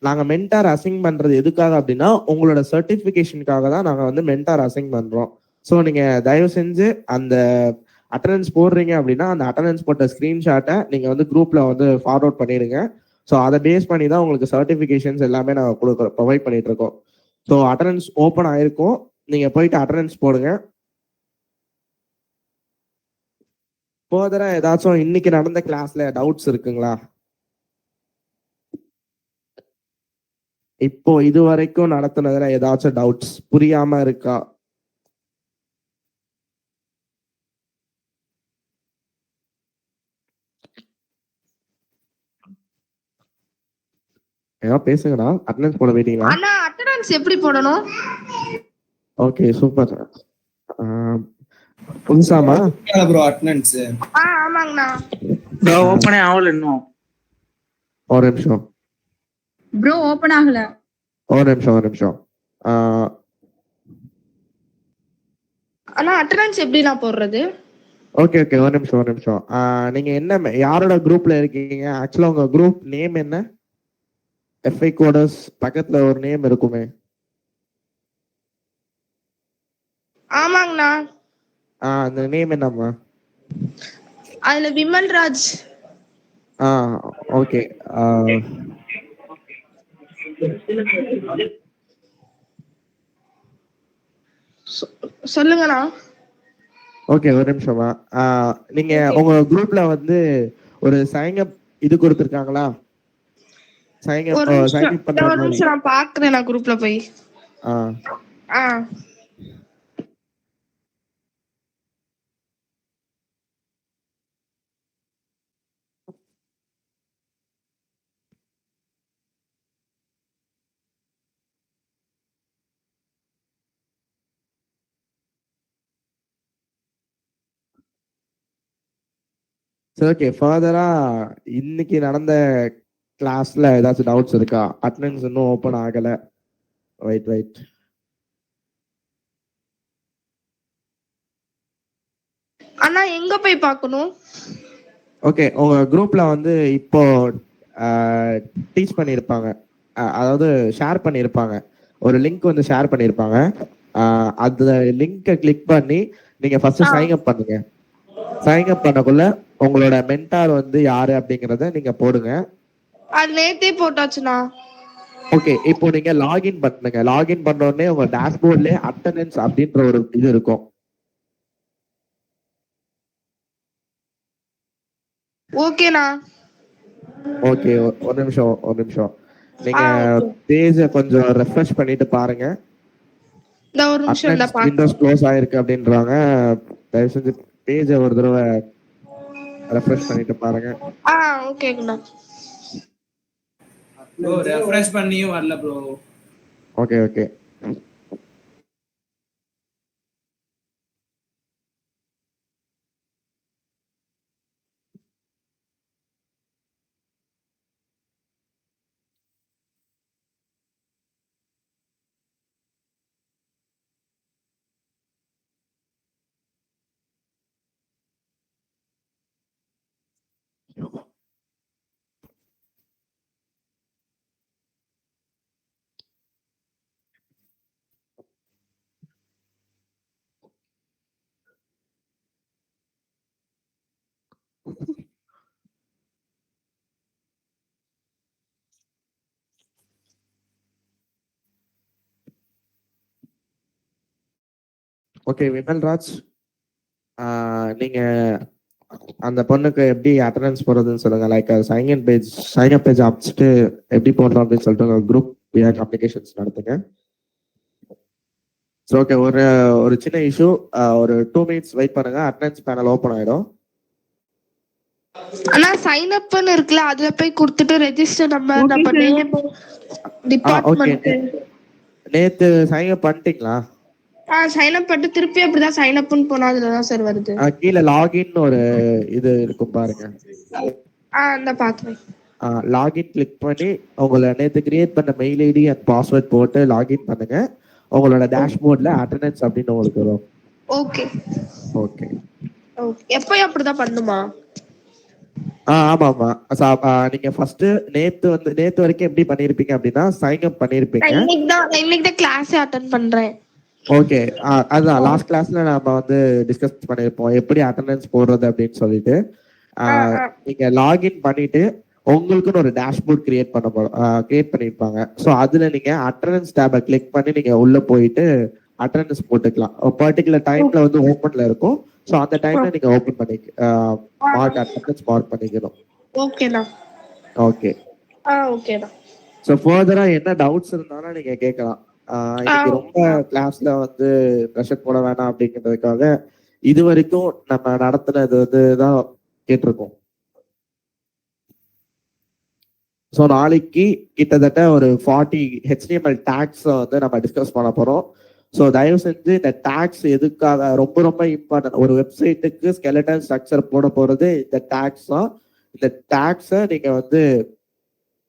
நாங்க மென்டார் அசைன் பண்றது எதுக்காக அப்படின்னா, உங்களோட சர்டிபிகேஷனுக்காக தான் நாங்க வந்து மென்டார் அசைன் பண்றோம். ஸோ நீங்க தயவு செஞ்சு அந்த அட்டெண்டன்ஸ் போடுறீங்க அப்படின்னா அந்த அட்டெண்டன்ஸ் போட்ட ஸ்கிரீன்ஷாட்டை நீங்க வந்து குரூப்ல வந்து ஃபார்வர்ட் பண்ணிடுங்க. ஸோ அதை பேஸ் பண்ணி தான் உங்களுக்கு சர்டிஃபிகேஷன்ஸ் எல்லாமே நாங்கள் ப்ரொவைட் பண்ணிட்டு இருக்கோம். ஸோ அட்டெண்டன்ஸ் ஓப்பன் ஆயிருக்கும், நீங்க போயிட்டு அட்டெண்டன்ஸ் போடுங்க. ஃபர்தரா ஏதாச்சும் இன்னைக்கு நடந்த கிளாஸ்ல டவுட்ஸ் இருக்குங்களா? இப்போ இது வரைக்கும் நடத்துனதுல ஏதாச்சும் டவுட்ஸ் புரியாம இருக்கா? ஏதோ பேசுங்கடா. அட்டெண்டன்ஸ் போட போயிட்டீங்களா? அண்ணா அட்டெண்டன்ஸ் எப்படி போடணும்? Okay super. புதுசாமா ப்ரோ அட்டெண்டன்ஸ்? ஆமாங்கண்ணா. ப்ரோ ஓப்பனே ஆகல இன்னும். ஒரு நிமிஷம் ப்ரோ ஓபன் ஆகல. ஒரு நிமிஷம். அண்ணா அட்டெண்டன்ஸ் எப்படி நான் போடுறது? ஓகே ஒரு நிமிஷம். நீங்க என்ன யாரோட குரூப்ல இருக்கீங்க? ஆக்சுவலா உங்க குரூப் நேம் என்ன? எஃப்ஐ கோடர்ஸ் பக்கத்துல ஒரு நேம் இருக்குமே. ஆமாங்கண்ணா. அந்த நேம் என்னம்மா? அதுல விமல் ராஜ். ஓகே. சொல்லுங்கண்ணா. ஓகே ஒரு நிமிஷமா. நீங்க உங்க குரூப்ல வந்து ஒரு சைன் அப் இது கொடுத்துருக்காங்களா? ஒரு நிமிஷம் நான் பாக்குறேன். நான் குரூப்ல போய் சரி ஓகே. ஃபர்தரா இன்னைக்கு நடந்த கிளாஸ்ல ஏதாச்சும் டவுட்ஸ் இருக்கா? அட்டெண்டன்ஸ் இன்னும் ஓபன் ஆகல. ரைட். அண்ணா எங்க போய் பார்க்கணும்? ஓகே உங்க குரூப்ல வந்து இப்போ டீச் பண்ணியிருப்பாங்க, அதாவது ஷேர் பண்ணியிருப்பாங்க. ஒரு லிங்க் வந்து ஷேர் பண்ணியிருப்பாங்க. அந்த லிங்கை கிளிக் பண்ணி நீங்க ஃபர்ஸ்ட் சைன் அப் பண்ணுங்க. சைன் அப் பண்ணக்குள்ள உங்களோட மென்டார் வந்து யாரு அப்படிங்கறத நீங்க போடுங்க. அது நேத்தே போட்டாச்சுண்ணா. ஓகே இப்போ நீங்க லாகின் பண்ணுங்க. லாகின் பண்ண உடனே உங்க டேஷ்போர்ட்ல அட்டெண்டன்ஸ் அப்படின்ற ஒரு இது இருக்கும். ஓகேண்ணா. ஓகே ஒரு நிமிஷம். நீங்க பேஜ கொஞ்சம் ரெஃப்ரெஷ் பண்ணிட்டு பாருங்க. இந்த ஒரு நிமிஷம் இல்ல பாக்க. விண்டோஸ் க்ளோஸ் ஆயிருக்கு அப்படின்றாங்க. தயவு செஞ்சு பேஜ ஒரு தடவை ரெஃப்ரெஷ் பண்ணிட்டு பாருங்க. ஓகேங்கண்ணா. ப்ரோ ரெஃப்ரெஷ் பண்ணியும் வரல ப்ரோ. ஓகே. ஓகே விமல்ராஜ், நீங்க அந்த பொண்ணுக்கு எப்படி அட்டெண்டன்ஸ் போடுறதுன்னு சொல்லுங்க. லைக் சைன் அப் பேஜ் அமைச்சிட்டு எப்படி போடுறோம் அப்படின்னு சொல்லிட்டு குரூப் அப்ளிகேஷன்ஸ் நடத்துங்க. ஓகே ஒரு சின்ன இஷ்யூ, ஒரு 2 minutes வெயிட் பண்ணுங்க. அட்டெண்டன்ஸ் பேனல் ஓபன் ஆயிடும். அண்ணா சைன் அப்னு இருக்குல, அதுல போய் கொடுத்துட்டு ரெஜிஸ்டர் நம்பர் நம்ம நேம் டிபார்ட்மென்ட். நேத்து சைன் அப் பண்ணிட்டீங்களா? சைன் அப் பண்ணிட்டு திருப்பி அப்படிதான் சைன் அப்னு போனா அதுலதான் சார் வருது. கீழே லாகின் ஒரு இது இருக்கும் பாருங்க. அந்த பாக்குறேன். லாகின் கிளிக் பண்ணி உங்களை நேற்று கிரியேட் பண்ண மெயில் ஐடி அண்ட் பாஸ்வேர்ட் போட்டு லாகின் பண்ணுங்க. உங்களோட டேஷ்போர்ட்ல அட்டெண்டன்ஸ் அப்படின்னு உங்களுக்கு வரும். Okay okay. எப்பயும் அப்படிதான் பண்ணுமா? ஆமா. நீங்க ஃபர்ஸ்ட் நேத்து வரைக்கும் எப்படி பண்ணிருப்பீங்க அப்படின்னா சைன் அப் பண்ணிருப்பீங்க. இன்னைக்கு தான் கிளாஸ் அட்டெண்ட் பண்றேன். ஓகே. அதுதான் லாஸ்ட் கிளாஸ்ல நம்ம வந்து டிஸ்கஸ் பண்ணிருப்போம் எப்படி அட்டெண்டன்ஸ் போடுறது அப்படின்னு சொல்லிட்டு. நீங்க லாகின் பண்ணிட்டு உங்களுக்குன்னு ஒரு டேஷ்போர்ட் கிரியேட் பண்ணிருப்பாங்க. ஸோ அதுல நீங்க அட்டெண்டன்ஸ் டேபை கிளிக் பண்ணி நீங்க உள்ள போயிட்டு அட்டெண்டன்ஸ் போட்டுக்கலாம். பர்டிகுலர் டைம்ல வந்து ஓப்பன்ல இருக்கும். ஸோ அந்த டைம்ல நீங்க ஓப்பன் பண்ணி அட்டெண்டன்ஸ் மார்க் பண்ணிக்கணும். ஓகேண்ணா. ஓகே. ஓகேண்ணா. ஸோ ஃபர்தரா என்ன டவுட்ஸ் இருந்தாலும் நீங்க கேட்கலாம். இன்னைக்கு ரொம்ப கிளாஸ்ல வந்து ப்ரெஷர் போட வேணாம் அப்படிங்கிறதுக்காக இது வரைக்கும் நம்ம நடத்தினது வந்து தான் கேட்டிருக்கோம். ஸோ நாளைக்கு கிட்டத்தட்ட ஒரு 40 HTML டேக்ஸ் வந்து நம்ம டிஸ்கஸ் பண்ண போறோம். ஸோ தயவு செஞ்சு இந்த டேக்ஸ் எதுக்காக ரொம்ப ரொம்ப இம்பார்ட்டன்ட். ஒரு வெப்சைட்டுக்கு ஸ்கெலட்டன் ஸ்ட்ரக்சர் போட போறது இந்த டேக்ஸ் தான். இந்த டேக்ஸை நீங்க வந்து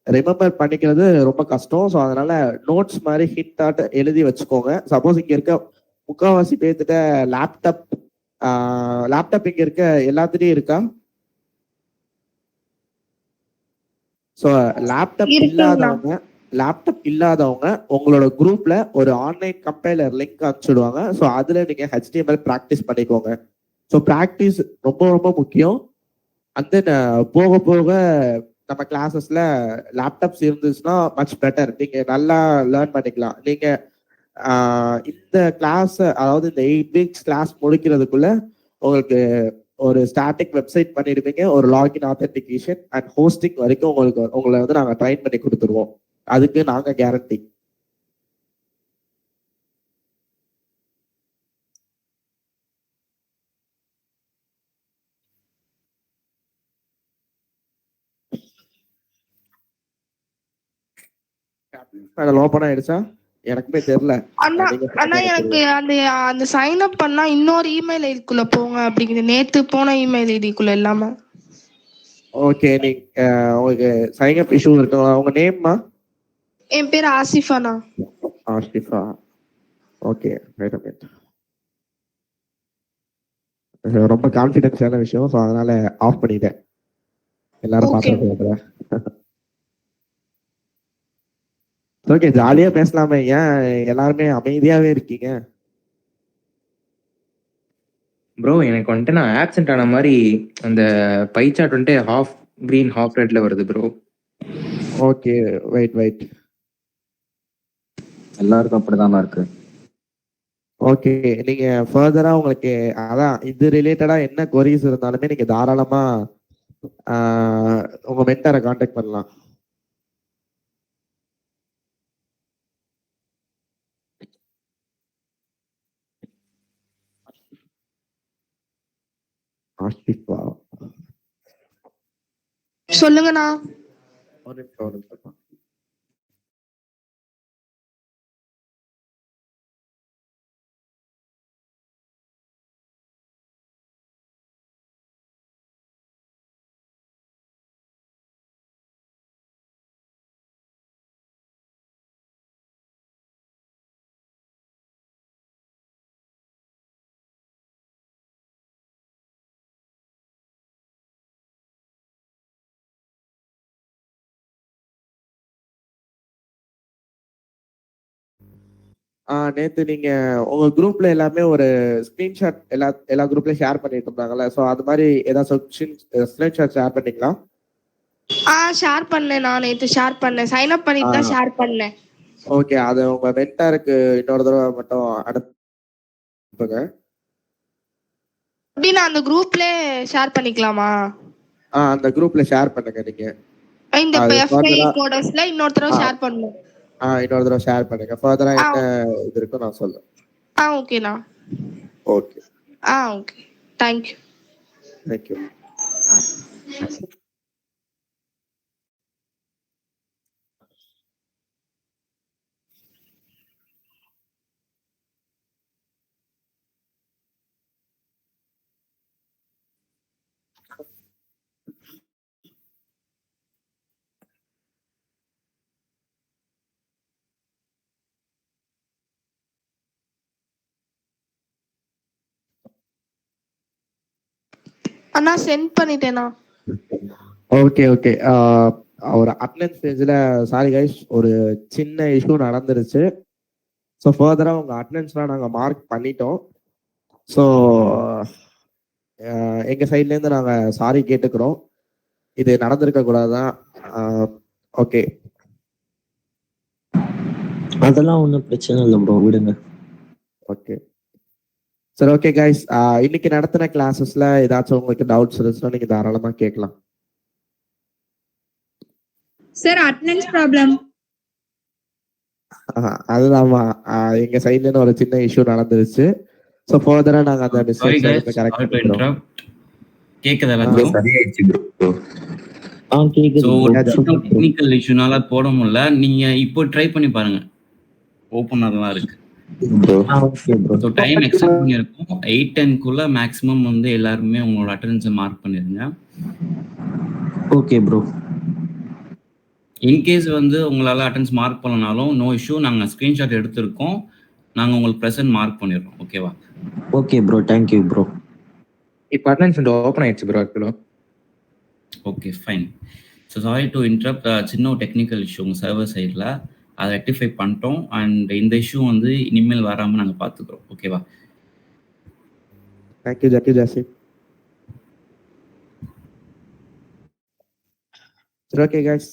ரிமெம்பர் பண்ணிக்கிறது ரொம்ப கஷ்டம். ஸோ அதனால நோட்ஸ் மாதிரி ஹிட் ஆட் எழுதி வச்சுக்கோங்க. சப்போஸ் இங்க இருக்க முக்கால்வாசி பேர்த்துட்ட லேப்டாப் இங்க இருக்க எல்லாத்துலயும் இருக்கா? ஸோ லேப்டாப் இல்லாதவங்க உங்களோட குரூப்ல ஒரு ஆன்லைன் கம்பைலர் லிங்க் அனுப்பிச்சுடுவாங்க. ஸோ அதுல நீங்க HTML ப்ராக்டிஸ் பண்ணிக்கோங்க. ஸோ ப்ராக்டிஸ் ரொம்ப ரொம்ப முக்கியம். அந்த போக போக நம்ம கிளாஸஸ்ல லேப்டாப்ஸ் இருந்துச்சுன்னா மச் பெட்டர். நீங்க நல்லா லேர்ன் பண்ணிக்கலாம். நீங்க இந்த கிளாஸ் அதாவது இந்த 8 வீக்ஸ் கிளாஸ் முடிக்கிறதுக்குள்ள உங்களுக்கு ஒரு ஸ்டாட்டிக் வெப்சைட் பண்ணிடுவீங்க. ஒரு லாகின் ஆத்தென்டிகேஷன் அண்ட் ஹோஸ்டிங் வரைக்கும் உங்களை வந்து நாங்கள் ட்ரைன் பண்ணி கொடுத்துருவோம். அதுக்கு நாங்க கேரண்டி. ஓப்பன் ஆயிடுச்சா? எனக்குமே தெரியல. அண்ணா எனக்கு அந்த சைன் அப் பண்ணா இன்னொரு இமெயில் ஐடிக்குள்ள போங்க அப்படிங்குது. நேத்து போன இமெயில் ஐடிக்குள்ள இல்லாம. ஓகே. நீங்க உங்களுக்கு சைன் அப் இஷ்யூ இருக்குங்களா? உங்க நேம்மா? என் பேர் ஆசிஃபாண்ணா. ஆசிஃபா. ஓகே. ரொம்ப கான்ஃபிடென்ஸான விஷயம். ஸோ அதனால ஆஃப் பண்ணிட்டேன். எல்லாரும் பார்த்துருக்கோம். ஓகே. ஜாலியா பேசலாமே. ஏன் எல்லாருமே அமைதியாவே இருக்கீங்க? ப்ரோ எனக்கு வந்துட்டு நான் ஆப்சென்ட் ஆன மாதிரி அந்த பை சார்ட் வந்துட்டு ஹாஃப் கிரீன் ஹாஃப் ரெட்ல வருது ப்ரோ. ஓகே. வெயிட். எல்லாருக்கும் அப்படிதான் இருக்கு. ஓகே. நீங்க ஃபர்தரா உங்களுக்கு அதான் இது ரிலேட்டடா என்ன கொரிஸ் இருந்தாலுமே நீங்க தாராளமா உங்க மென்டரை கான்டாக்ட் பண்ணலாம். சொல்லுங்கண்ணா. ஒரு நிமிஷம். நேத்து நீங்க உங்க குரூப்ல எல்லாமே ஒரு ஸ்கிரீன்ஷாட் எல்லா குரூப்லயும் ஷேர் பண்ணிட்டு இருந்தாங்கல்ல. ஸோ அது மாதிரி ஏதாவது ஸ்கிரீன்ஷாட் ஷேர் பண்ணீங்களா? ஷேர் பண்ணேன். நான் நேத்து ஷேர் பண்ணேன். சைன் அப் பண்ணிட்டு தான் ஷேர் பண்ணேன். ஓகே. அது உங்க மென்டாருக்கு இன்னொரு தடவை மட்டும் அனுப்புங்க. அப்படின்னா அந்த குரூப்ல ஷேர் பண்ணிக்கலாமா? அந்த குரூப்ல ஷேர் பண்ணுங்க. நீங்க இந்த எஃப்ஐ கோடஸ்ல இன்னொரு தடவை ஷேர் பண்ணனும். இன்னொரு தடவை ஷேர் பண்ணுங்க. ஃபர்தரா என்ன இது இருக்கோ நான் சொல்றேன். ஓகேண்ணா. ஓகே. ஓகே. Thank you. அண்ணா சென்ட் பண்ணிட்டேண்ணா. Okay okay. ஒரு அட்டெண்டன்ஸ் பேஜ்ல சாரி கைஸ், ஒரு சின்ன இஷ்யூ நடந்துருச்சு. ஸோ ஃபர்தரா உங்க அட்டெண்டன்ஸ்லாம் நாங்க மார்க் பண்ணிட்டோம். ஸோ எங்க சைட்ல இருந்து நாங்க சாரி கேட்டுக்கிறோம். இது நடந்திருக்க கூடாதான். ஓகே. அதெல்லாம் ஒன்றும் பிரச்சனை இல்லை ப்ரோ, விடுங்க. ஓகே சரி. ஓகே கைஸ், இன்னைக்கு நடத்தின கிளாஸஸ்ல ஏதாச்சும் உங்களுக்கு டவுட்ஸ் இருந்துச்சுன்னா நீங்க தாராளமா கேட்கலாம். Sir attendance problem. அதுதான்மா, எங்க சைட்ல இருந்து ஒரு சின்ன இஷ்யூ நடந்துருச்சு. ஸோ ஃபர்தரா நாங்க அந்த மிஸ்டேக்ஸ் கரெக்ட் பண்ணிக்கிறோம். கேக்குதா எல்லாத்துக்கும்? சரியாயிடுச்சு ப்ரோ. கேக்குது So, bro. டெக்னிக்கல் இஷ்யூனால போட முடியல. நீங்க இப்போ ட்ரை பண்ணி பாருங்க. ஓப்பனர்லாம் இருக்கு. Okay bro. So time extend பண்ணியிருக்கோம். 8:10 மேக்ஸிமம் வந்து எல்லாருமே உங்களோட அட்டெண்டன்ஸை மார்க் பண்ணிருங்க. Okay bro. இன்கேஸ் வந்து உங்களால் அட்டெண்டன்ஸ் மார்க் பண்ணனாலும் நோ இஷ்யூ. நாங்கள் ஸ்க்ரீன்ஷாட் எடுத்திருக்கோம். நாங்கள் உங்களுக்கு ப்ரெசென்ட் மார்க் பண்ணிடுறோம். ஓகேவா? Okay bro, thank you bro. இப்போ அட்டெண்டன்ஸ் விண்டோ ஓப்பன் ஆயிடுச்சு ப்ரோ. ஆக்சுவலாக okay fine. So sorry to interrupt. சின்ன ஒரு டெக்னிக்கல் இஷ்யூ உங்கள் சர்வர் சைடில், அதை ரெக்டிஃபை பண்ணிட்டோம். அண்ட் இந்த இஷ்யூ வந்து இனிமேல் வராமல் நாங்கள் பார்த்துக்குறோம். ஓகேவா? தேங்க்யூ ஜாசி. சரி okay guys,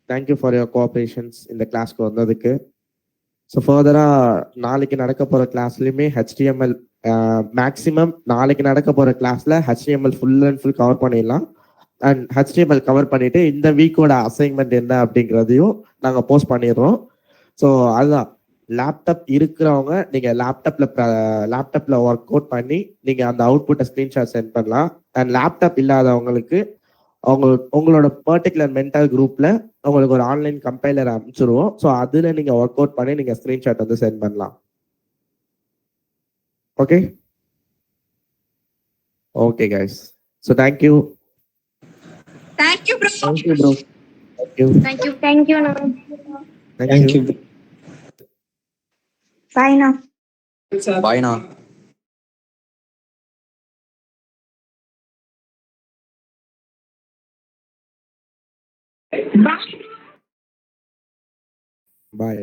thank you for your cooperations இந்த கிளாஸ்க்கு வந்ததுக்கு. ஸோ ஃபர்தராக நாளைக்கு நடக்க போகிற கிளாஸ்லையுமே HTML மேக்ஸிமம் நாளைக்கு நடக்க போகிற கிளாஸில் HTML full and full cover பண்ணிடலாம். அண்ட் HTML கவர் பண்ணிவிட்டு இந்த வீக்கோட அசைன்மெண்ட் என்ன அப்படிங்கிறதையும் நாங்கள் போஸ்ட் பண்ணிடுறோம். ஸோ அதுதான், லேப்டாப் இருக்கிறவங்க நீங்கள் லேப்டாப்பில் ஒர்க் அவுட் பண்ணி நீங்கள் அந்த அவுட்புட்டை ஸ்க்ரீன்ஷாட் சென்ட் பண்ணலாம். அண்ட் லேப்டாப் இல்லாதவங்களுக்கு உங்களோட பர்டிகுலர் மென்டல் குரூப்ல உங்களுக்கு ஒரு ஆன்லைன் கம்பைலர் அனுப்பிச்சிருவோம். ஸோ அதுல நீங்க ஒர்க் அவுட் பண்ணி நீங்க ஸ்கிரீன்ஷாட் வந்து சென்ட் பண்ணலாம். Okay okay guys. So thank you. Thank you bro. Thank you bro. தேங்க்யூண்ணா. தேங்க்யூ. பாய்ண்ணா. பாய்ண்ணா. பாய்.